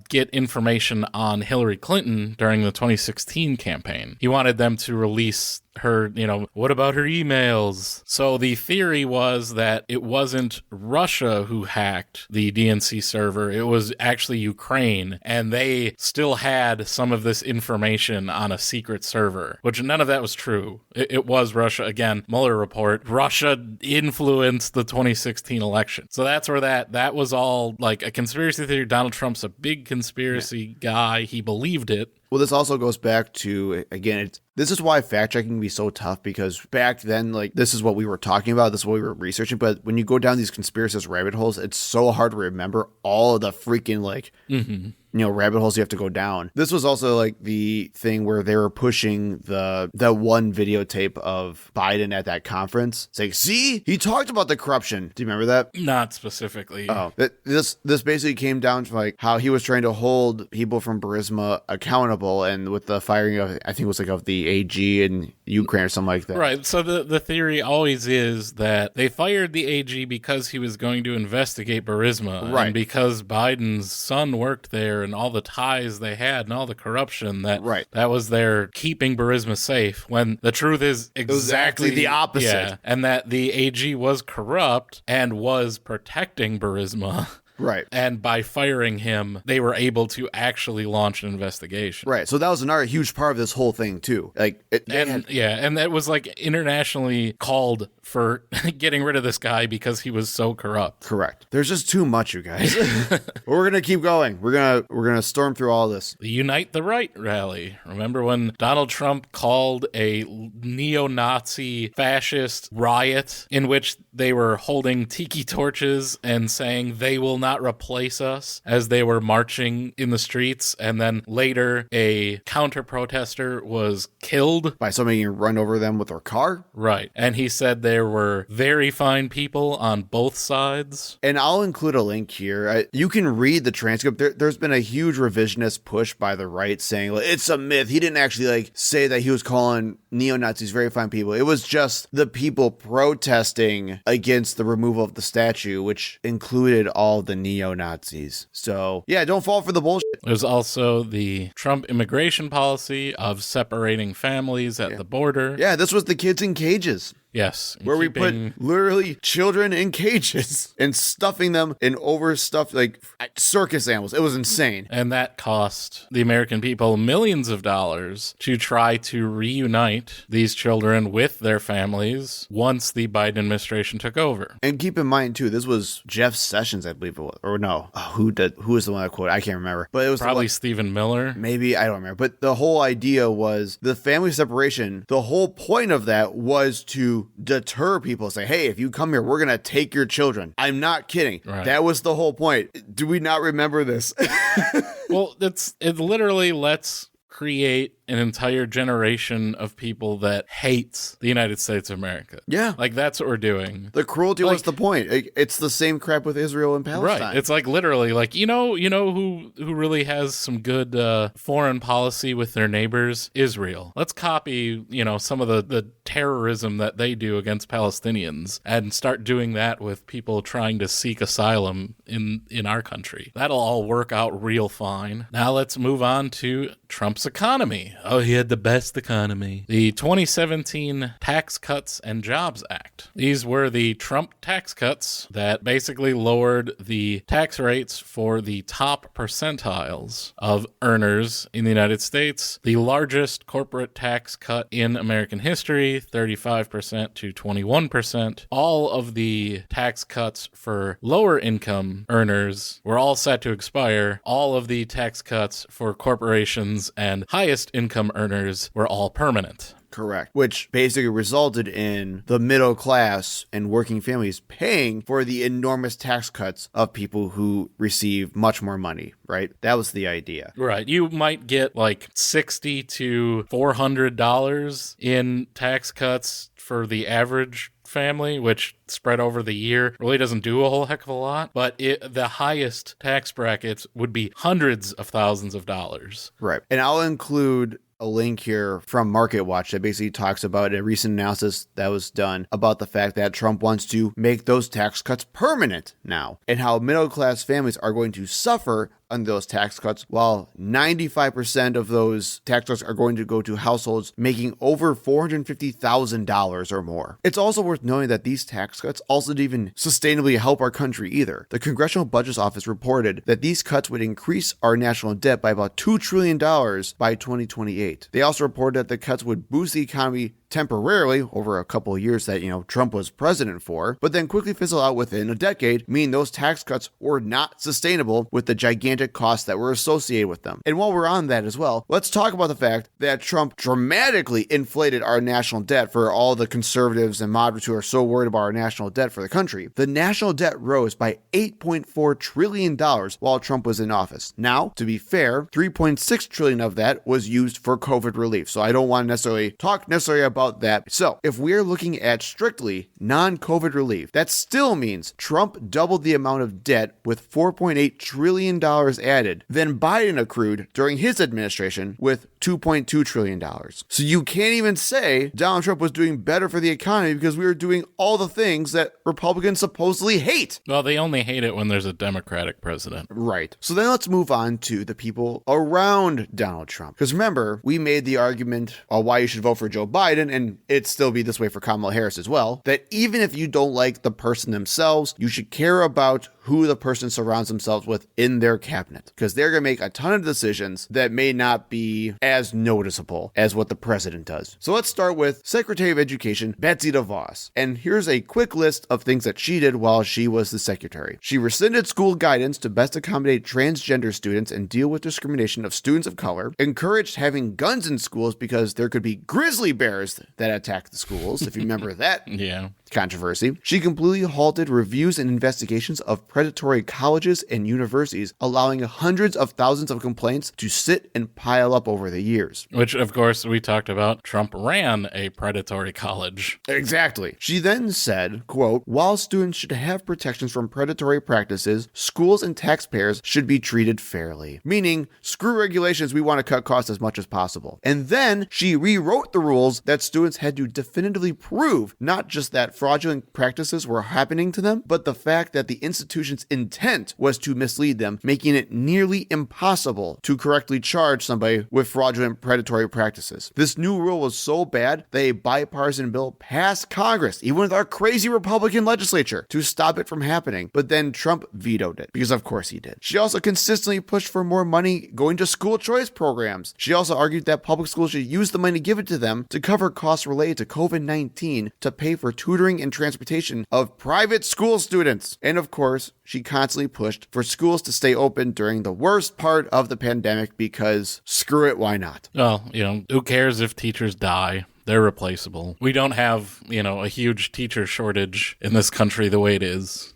get information on Hillary Clinton during the 2016 campaign. He wanted them to release her, what about her emails? So the theory was that it wasn't Russia who hacked the DNC server. It was actually Ukraine, and they still had some of this information on a secret server, which none of that was true. It was Russia. Again, Mueller report, Russia influenced the 2016 election. So that's where that was all like a conspiracy theory. Donald Trump's a big conspiracy guy. He believed it. Well, this also goes back to, again, this is why fact checking can be so tough, because back then, like, this is what we were talking about, this is what we were researching. But when you go down these conspiracist rabbit holes, it's so hard to remember all of the freaking, like, rabbit holes you have to go down. This was also like the thing where they were pushing the one videotape of Biden at that conference. It's like, see, he talked about the corruption. Do you remember that? Not specifically. Oh, this basically came down to like how he was trying to hold people from Burisma accountable, and with the firing of, I think it was like of the AG in Ukraine or something like that. Right. So the theory always is that they fired the AG because he was going to investigate Burisma, right? And because Biden's son worked there, and all the ties they had and all the corruption that was their keeping Burisma safe, when the truth is exactly the opposite. Yeah, and that the AG was corrupt and was protecting Burisma. Right. And by firing him, they were able to actually launch an investigation. Right. So that was another huge part of this whole thing, too. Like, and that was like internationally called for getting rid of this guy because he was so corrupt. Correct. There's just too much, you guys. We're gonna keep going. We're gonna storm through all this. The Unite the Right rally. Remember when Donald Trump called a neo-Nazi fascist riot in which they were holding tiki torches and saying they will not replace us as they were marching in the streets, and then later a counter-protester was killed by somebody getting run over them with their car? Right. And he said there were very fine people on both sides. And I'll include a link here. You can read the transcript. There's been a huge revisionist push by the right saying, like, it's a myth. He didn't actually like say that he was calling neo-Nazis very fine people. It was just the people protesting against the removal of the statue, which included all the neo-Nazis. So yeah, don't fall for the bullshit. There's also the Trump immigration policy of separating families at the border. Yeah, this was the kids in cages. Yes. Where we put literally children in cages and stuffing them in overstuffed, like, circus animals. It was insane. And that cost the American people millions of dollars to try to reunite these children with their families once the Biden administration took over. And keep in mind, too, this was Jeff Sessions, I believe it was. Or no. Who was the one that quoted? I can't remember. But it was probably Stephen Miller. Maybe. I don't remember. But the whole idea was the family separation. The whole point of that was to deter people, say, hey, if you come here, we're gonna take your children. I'm not kidding. Right. That was the whole point. Do we not remember this? Well, it literally lets create an entire generation of people that hates the United States of America. Yeah. Like, that's what we're doing. The cruelty was the point. It's the same crap with Israel and Palestine. Right. It's like literally like, you know who really has some good foreign policy with their neighbors? Israel. Let's copy, some of the terrorism that they do against Palestinians and start doing that with people trying to seek asylum in our country. That'll all work out real fine. Now let's move on to Trump's economy. Oh, he had the best economy. The 2017 Tax Cuts and Jobs Act. These were the Trump tax cuts that basically lowered the tax rates for the top percentiles of earners in the United States. The largest corporate tax cut in American history, 35% to 21%. All of the tax cuts for lower income earners were all set to expire. All of the tax cuts for corporations and highest income earners were all permanent. Correct. Which basically resulted in the middle class and working families paying for the enormous tax cuts of people who receive much more money, right? That was the idea. Right. You might get like $60 to $400 in tax cuts for the average family, which spread over the year really doesn't do a whole heck of a lot, but the highest tax brackets would be hundreds of thousands of dollars. Right. And I'll include a link here from MarketWatch that basically talks about a recent analysis that was done about the fact that Trump wants to make those tax cuts permanent now, and how middle class families are going to suffer on those tax cuts, while 95% of those tax cuts are going to go to households making over $450,000 or more. It's also worth noting that these tax cuts also didn't even sustainably help our country either. The Congressional Budget Office reported that these cuts would increase our national debt by about $2 trillion by 2028. They also reported that the cuts would boost the economy temporarily over a couple of years that, Trump was president for, but then quickly fizzle out within a decade, meaning those tax cuts were not sustainable with the gigantic costs that were associated with them. And while we're on that as well, let's talk about the fact that Trump dramatically inflated our national debt for all the conservatives and moderates who are so worried about our national debt for the country. The national debt rose by $8.4 trillion while Trump was in office. Now, to be fair, $3.6 trillion of that was used for COVID relief. So I don't want to necessarily talk about that. So if we're looking at strictly non-COVID relief, that still means Trump doubled the amount of debt with $4.8 trillion added than Biden accrued during his administration with $2.2 trillion. So you can't even say Donald Trump was doing better for the economy because we were doing all the things that Republicans supposedly hate. Well, they only hate it when there's a Democratic president. Right. So then let's move on to the people around Donald Trump. Because remember, we made the argument why you should vote for Joe Biden, and it'd still be this way for Kamala Harris as well, that even if you don't like the person themselves, you should care about who the person surrounds themselves with in their cabinet, because they're going to make a ton of decisions that may not be as noticeable as what the president does. So let's start with Secretary of Education Betsy DeVos. And here's a quick list of things that she did while she was the secretary. She rescinded school guidance to best accommodate transgender students and deal with discrimination of students of color, encouraged having guns in schools because there could be grizzly bears that attack the schools, if you remember that. Yeah. Controversy. She completely halted reviews and investigations of predatory colleges and universities, allowing hundreds of thousands of complaints to sit and pile up over the years. Which, of course, we talked about. Trump ran a predatory college. Exactly. She then said, quote, while students should have protections from predatory practices, schools and taxpayers should be treated fairly. Meaning, screw regulations, we want to cut costs as much as possible. And then she rewrote the rules that students had to definitively prove not just that fraudulent practices were happening to them, but the fact that the institution's intent was to mislead them, making it nearly impossible to correctly charge somebody with fraudulent predatory practices. This new rule was so bad that a bipartisan bill passed Congress, even with our crazy Republican legislature, to stop it from happening. But then Trump vetoed it, because of course he did. She also consistently pushed for more money going to school choice programs. She also argued that public schools should use the money given to them to cover costs related to COVID-19 to pay for tutoring and transportation of private school students. And of course, she constantly pushed for schools to stay open during the worst part of the pandemic because screw it, why not? Well, who cares if teachers die? They're replaceable. We don't have, a huge teacher shortage in this country the way it is.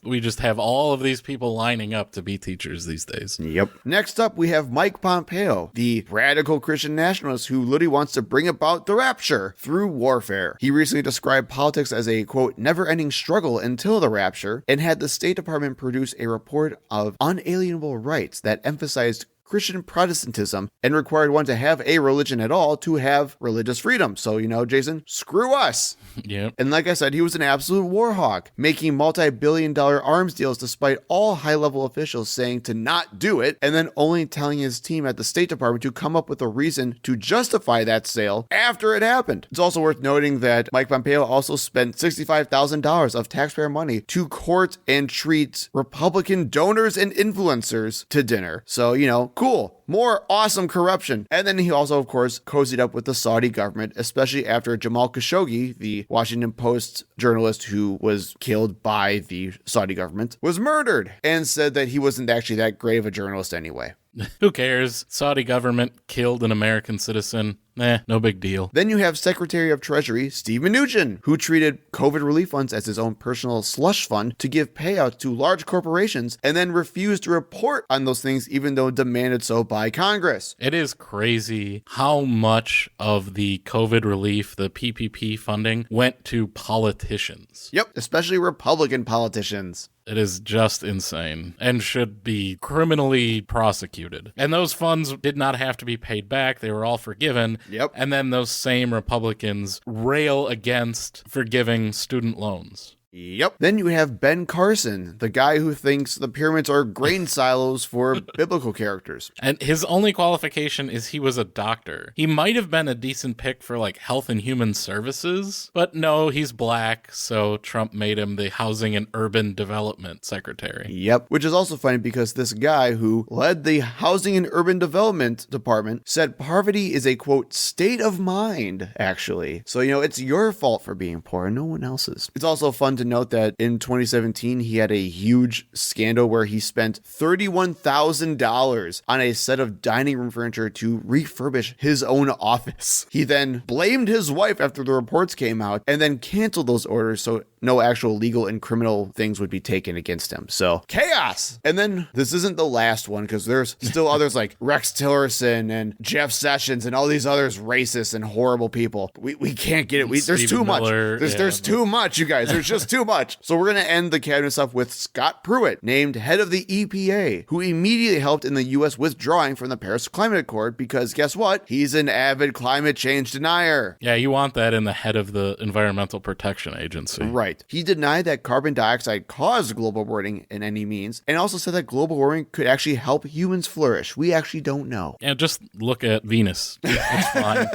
We just have all of these people lining up to be teachers these days. Yep. Next up, we have Mike Pompeo, the radical Christian nationalist who literally wants to bring about the rapture through warfare. He recently described politics as a, quote, never-ending struggle until the rapture, and had the State Department produce a report of unalienable rights that emphasized Christian Protestantism and required one to have a religion at all to have religious freedom. So, Jason, screw us. Yep. And like I said, he was an absolute war hawk, making multi-billion-dollar arms deals despite all high-level officials saying to not do it, and then only telling his team at the State Department to come up with a reason to justify that sale after it happened. It's also worth noting that Mike Pompeo also spent $65,000 of taxpayer money to court and treat Republican donors and influencers to dinner. So, cool. More awesome corruption. And then he also, of course, cozied up with the Saudi government, especially after Jamal Khashoggi, the Washington Post journalist who was killed by the Saudi government, was murdered, and said that he wasn't actually that great of a journalist anyway. Who cares? Saudi government killed an American citizen. No big deal. Then you have Secretary of Treasury Steve Mnuchin, who treated COVID relief funds as his own personal slush fund to give payouts to large corporations, and then refused to report on those things even though demanded so by Congress. It is crazy how much of the COVID relief, the PPP funding, went to politicians. Yep, especially Republican politicians. It is just insane and should be criminally prosecuted. And those funds did not have to be paid back. They were all forgiven. Yep. And then those same Republicans rail against forgiving student loans. Yep. Then you have Ben Carson, the guy who thinks the pyramids are grain silos for biblical characters. And his only qualification is he was a doctor. He might have been a decent pick for like health and human services, but no, he's black, so Trump made him the Housing and Urban Development Secretary. Yep. Which is also funny because this guy who led the Housing and Urban Development Department said poverty is a, quote, state of mind, actually. So, it's your fault for being poor, no one else's. It's also fun to note that in 2017, he had a huge scandal where he spent $31,000 on a set of dining room furniture to refurbish his own office. He then blamed his wife after the reports came out and then canceled those orders so no actual legal and criminal things would be taken against him. So, chaos! And then, this isn't the last one, because there's still others like Rex Tillerson and Jeff Sessions and all these others racist and horrible people. We can't get it. There's too much. There's too much, you guys. There's just too much. So we're going to end the cabinet stuff with Scott Pruitt, named head of the EPA, who immediately helped in the U.S. withdrawing from the Paris Climate Accord because guess what? He's an avid climate change denier. Yeah, you want that in the head of the Environmental Protection Agency. Right. He denied that carbon dioxide caused global warming in any means, and also said that global warming could actually help humans flourish. We actually don't know. Yeah, just look at Venus. It's fine.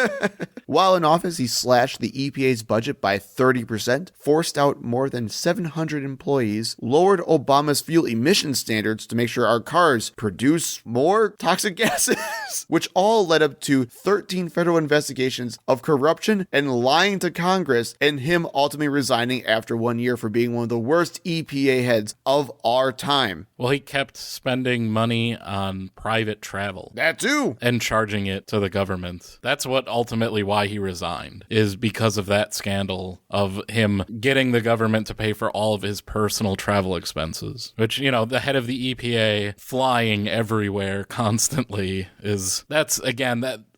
While in office, he slashed the EPA's budget by 30%, forced out more than 700 employees, lowered Obama's fuel emission standards to make sure our cars produce more toxic gases, which all led up to 13 federal investigations of corruption and lying to Congress, and him ultimately resigning after 1 year for being one of the worst EPA heads of our time. Well, he kept spending money on private travel. That too. And charging it to the government. That's what ultimately why he resigned, is because of that scandal of him getting the government to pay for all of his personal travel expenses. Which, the head of the EPA flying everywhere constantly that's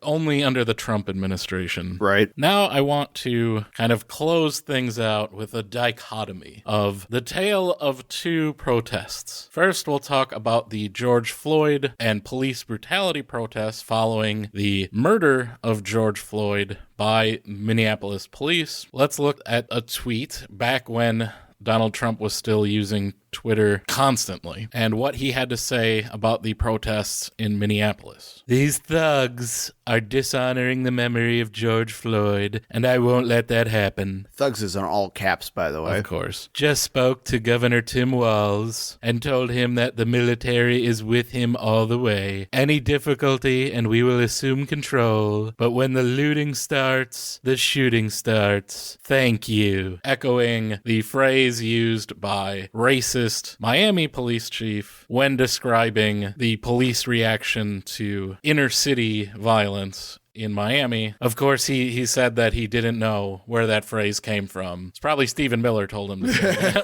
only under the Trump administration. Right. Now I want to kind of close things out with a dichotomy of the tale of two protests. First, we'll talk about the George Floyd and police brutality protests following the murder of George Floyd by Minneapolis police. Let's look at a tweet back when Donald Trump was still using Twitter constantly, and what he had to say about the protests in Minneapolis. These thugs are dishonoring the memory of George Floyd, and I won't let that happen. Thugs is on all caps, by the way. Of course. Just spoke to Governor Tim Walz and told him that the military is with him all the way. Any difficulty and we will assume control, but when the looting starts, the shooting starts. Thank you. Echoing the phrase used by racist Miami police chief when describing the police reaction to inner city violence in Miami. Of course, he said that he didn't know where that phrase came from. It's probably Stephen Miller told him to say that.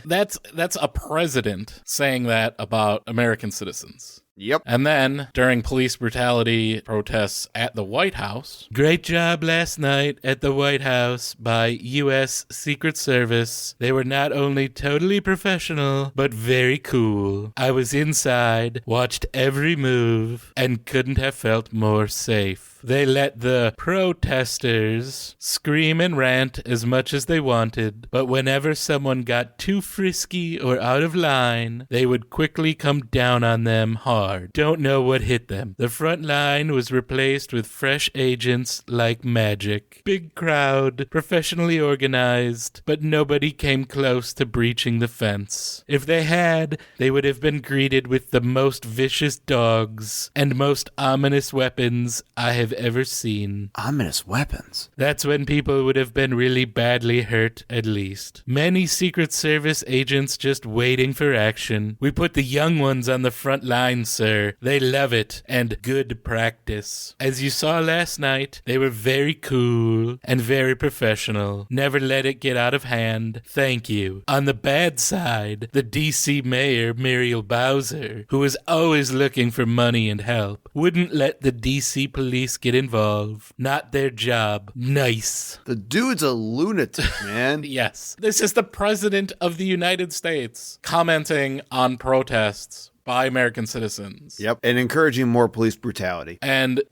But that's a president saying that about American citizens. Yep. And then, during police brutality protests at the White House, great job last night at the White House by U.S. Secret Service. They were not only totally professional, but very cool. I was inside, watched every move, and couldn't have felt more safe. They let the protesters scream and rant as much as they wanted, but whenever someone got too frisky or out of line, they would quickly come down on them hard. Don't know what hit them. The front line was replaced with fresh agents like magic. Big crowd, professionally organized, but nobody came close to breaching the fence. If they had, they would have been greeted with the most vicious dogs and most ominous weapons I have ever seen. Ominous weapons? That's when people would have been really badly hurt, at least. Many Secret Service agents just waiting for action. We put the young ones on the front line, sir. They love it, and good practice. As you saw last night, they were very cool and very professional. Never let it get out of hand. Thank you. On the bad side, the D.C. Mayor, Muriel Bowser, who was always looking for money and help, wouldn't let the D.C. police get involved. Not their job. Nice. The dude's a lunatic, man. Yes. This is the President of the United States commenting on protests by American citizens. Yep. And encouraging more police brutality. And,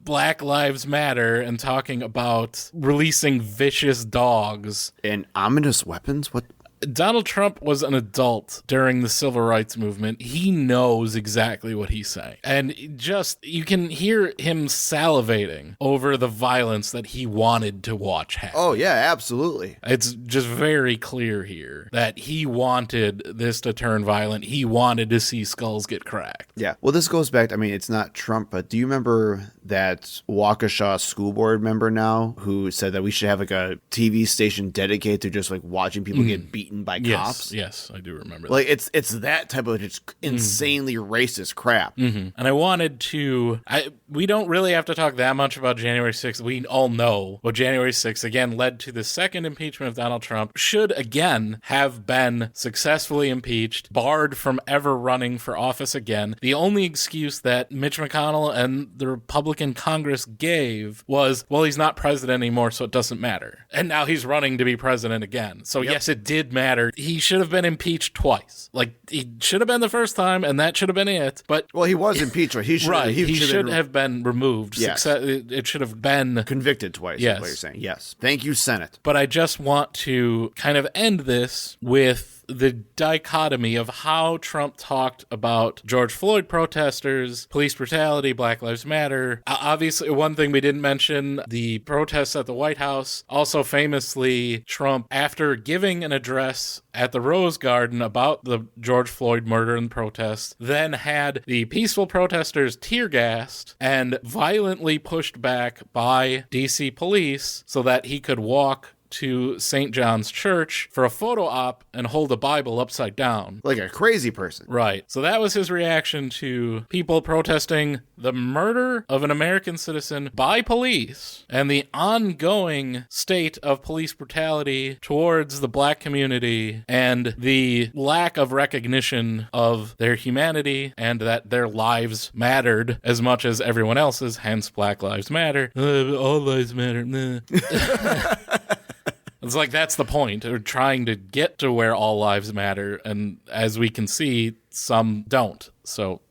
Black Lives Matter and talking about releasing vicious dogs. And ominous weapons? What? Donald Trump was an adult during the civil rights movement. He knows exactly what he's saying. And you can hear him salivating over the violence that he wanted to watch happen. Oh, yeah, absolutely. It's just very clear here that he wanted this to turn violent. He wanted to see skulls get cracked. Yeah. Well, this goes back, I mean, it's not Trump, but do you remember that Waukesha school board member now who said that we should have like a TV station dedicated to just like watching people get beaten by cops? Yes, I do remember that. Like it's that type of just insanely racist crap. And I wanted to, we don't really have to talk that much about January 6th. We all know what January 6th, again, led to the second impeachment of Donald Trump, should again have been successfully impeached, barred from ever running for office again. The only excuse that Mitch McConnell and the Republican Congress gave was, well, he's not president anymore, so it doesn't matter. And now he's running to be president again. So yes, it did matter. He should have been impeached twice. Like, he should have been the first time, and that should have been it. But well, he was impeached. Right? He should have been removed. Yes. It should have been convicted twice. Yes. Is what you're saying. Yes. Thank you, Senate. But I just want to kind of end this with the dichotomy of how Trump talked about George Floyd protesters, police brutality, Black Lives Matter. Obviously, one thing we didn't mention, the protests at the White House. Also famously, Trump, after giving an address at the Rose Garden about the George Floyd murder and protests, then had the peaceful protesters tear gassed and violently pushed back by DC police so that he could walk to St. John's Church for a photo op and hold a Bible upside down. Like a crazy person. Right. So that was his reaction to people protesting the murder of an American citizen by police and the ongoing state of police brutality towards the black community and the lack of recognition of their humanity and that their lives mattered as much as everyone else's, hence Black Lives Matter. All lives matter. It's like that's the point. We're trying to get to where all lives matter, and as we can see, some don't. So,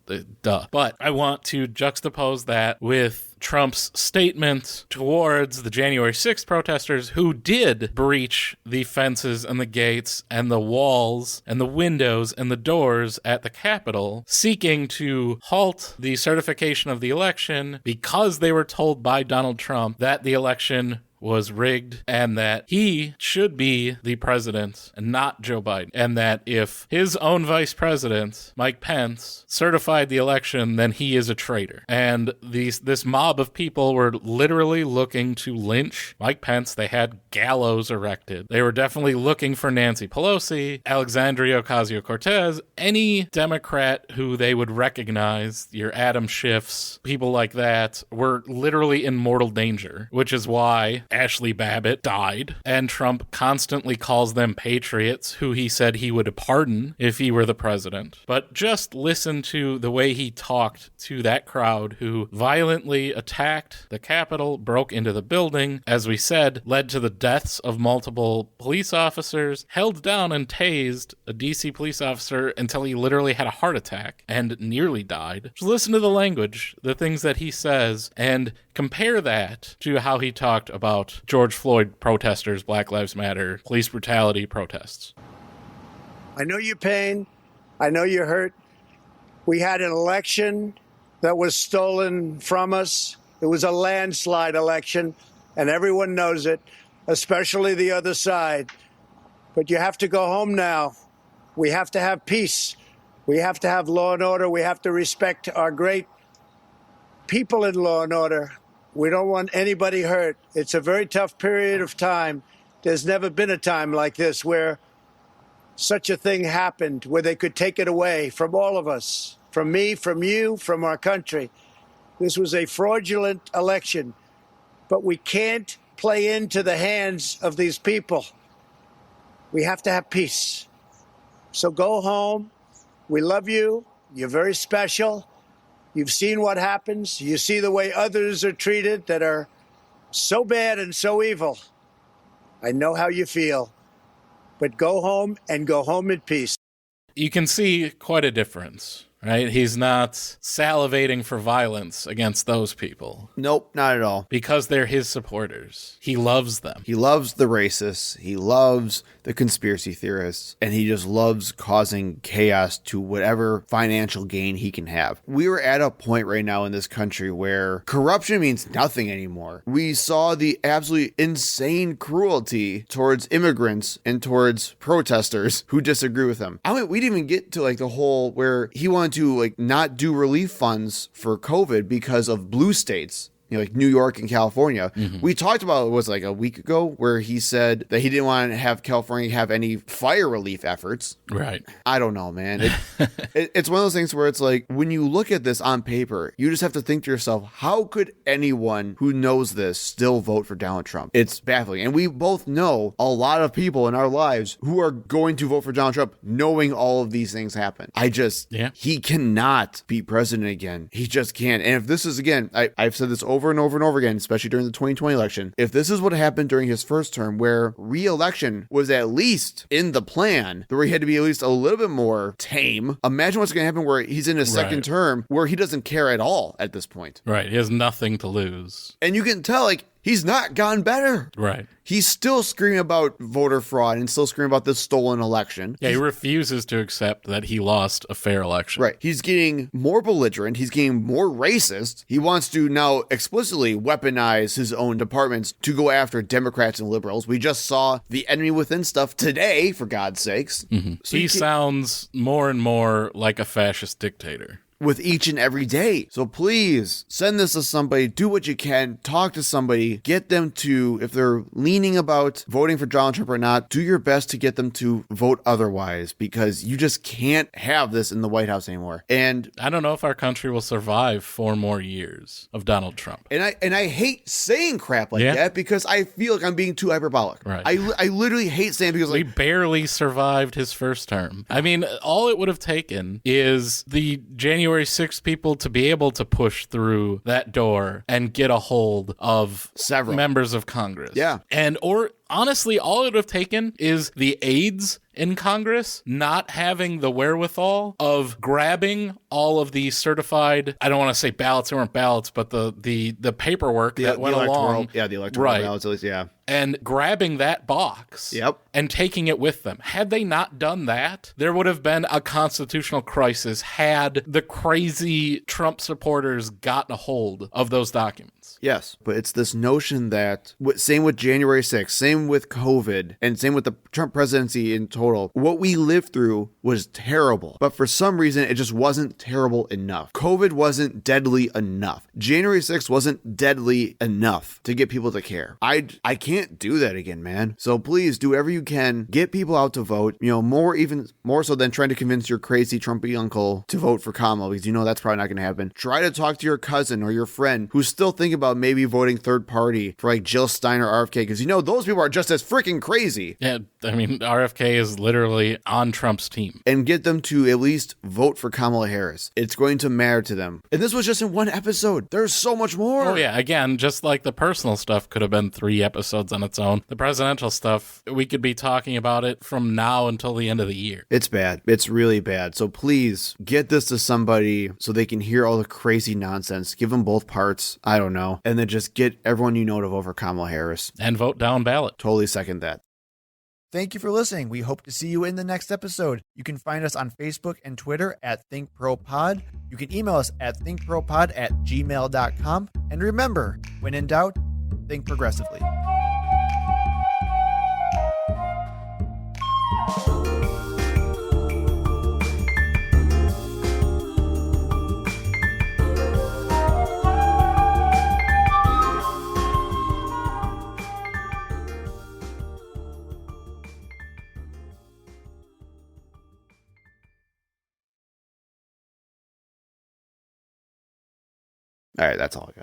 duh. But I want to juxtapose that with Trump's statement towards the January 6th protesters who did breach the fences and the gates and the walls and the windows and the doors at the Capitol, seeking to halt the certification of the election because they were told by Donald Trump that the election was rigged and that he should be the president and not Joe Biden. And that if his own vice president, Mike Pence, certified the election, then he is a traitor. And this mob of people were literally looking to lynch Mike Pence. They had gallows erected. They were definitely looking for Nancy Pelosi, Alexandria Ocasio-Cortez, any Democrat who they would recognize, your Adam Schiffs, people like that, were literally in mortal danger, which is why Ashley Babbitt died, and Trump constantly calls them patriots, who he said he would pardon if he were the president. But just listen to the way he talked to that crowd who violently attacked the Capitol, broke into the building, as we said, led to the deaths of multiple police officers, held down and tased a DC police officer until he literally had a heart attack and nearly died. Just listen to the language, the things that he says, and compare that to how he talked about George Floyd protesters, Black Lives Matter, police brutality protests. I know your pain. I know you're hurt. We had an election that was stolen from us. It was a landslide election, and everyone knows it, especially the other side. But you have to go home now. We have to have peace. We have to have law and order. We have to respect our great people in law and order. We don't want anybody hurt. It's a very tough period of time. There's never been a time like this where such a thing happened, where they could take it away from all of us, from me, from you, from our country. This was a fraudulent election, but we can't play into the hands of these people. We have to have peace. So go home. We love you. You're very special. You've seen what happens. You see the way others are treated that are so bad and so evil. I know how you feel. But go home and go home in peace. You can see quite a difference right? He's not salivating for violence against those people. Nope, not at all. Because they're his supporters. He loves them. He loves the racists. He loves the conspiracy theorists. And he just loves causing chaos to whatever financial gain he can have. We are at a point right now in this country where corruption means nothing anymore. We saw the absolutely insane cruelty towards immigrants and towards protesters who disagree with him. I mean, we didn't even get to like the whole where he wanted to like not do relief funds for COVID because of blue states. Like New York and California. We talked about it was like a week ago where he said that he didn't want to have California have any fire relief efforts. Right. I don't know, man. It's one of those things where it's like when you look at this on paper, you just have to think to yourself, how could anyone who knows this still vote for Donald Trump? It's baffling. And we both know a lot of people in our lives who are going to vote for Donald Trump knowing all of these things happen. He cannot be president again. He just can't. And if this is, again, I've said this over and over and over again, especially during the 2020 election. If this is what happened during his first term, where re-election was at least in the plan, where he had to be at least a little bit more tame, imagine what's going to happen where he's in his second term, where he doesn't care at all at this point. Right. He has nothing to lose. And you can tell, like, he's not gotten better. Right. He's still screaming about voter fraud and still screaming about this stolen election. Yeah, he refuses to accept that he lost a fair election. Right. He's getting more belligerent. He's getting more racist. He wants to now explicitly weaponize his own departments to go after Democrats and liberals. We just saw the enemy within stuff today, for God's sakes. So he sounds more and more like a fascist dictator. With each and every day. So please send this to somebody, do what you can, talk to somebody, get them to, if they're leaning about voting for Donald Trump or not, do your best to get them to vote otherwise, because you just can't have this in the White House anymore. And I don't know if our country will survive 4 more years of Donald Trump. And I hate saying crap like that because I feel like I'm being too hyperbolic. Right. I literally hate saying because we barely survived his first term. I mean, all it would have taken is the January 6 people to be able to push through that door and get a hold of several members of Congress. Yeah. Or honestly, all it would have taken is the aides in Congress not having the wherewithal of grabbing all of the certified, I don't want to say ballots, they weren't ballots, but the paperwork that went along. Yeah, the electoral ballots, at least, yeah. And grabbing that box and taking it with them. Had they not done that, there would have been a constitutional crisis had the crazy Trump supporters gotten a hold of those documents. Yes, but it's this notion that, same with January 6th, same with COVID, and same with the Trump presidency in total, what we lived through was terrible. But for some reason, it just wasn't terrible enough. COVID wasn't deadly enough. January 6th wasn't deadly enough to get people to care. I can't do that again, man. So please do whatever you can. Get people out to vote, even more so than trying to convince your crazy Trumpy uncle to vote for Kamala, because that's probably not going to happen. Try to talk to your cousin or your friend who's still thinking about maybe voting third party for like Jill Stein or RFK, because those people are just as freaking crazy. Yeah, I mean, RFK is literally on Trump's team. And get them to at least vote for Kamala Harris. It's going to matter to them. And this was just in one episode. There's so much more. Oh yeah, again, just like the personal stuff could have been 3 episodes on its own. The presidential stuff, we could be talking about it from now until the end of the year. It's bad. It's really bad. So please get this to somebody so they can hear all the crazy nonsense. Give them both parts. I don't know. And then just get everyone you know to vote for Kamala Harris. And vote down ballot. Totally second that. Thank you for listening. We hope to see you in the next episode. You can find us on Facebook and Twitter at ThinkProPod. You can email us at thinkpropod@gmail.com. And remember, when in doubt, think progressively. All right, that's all I got.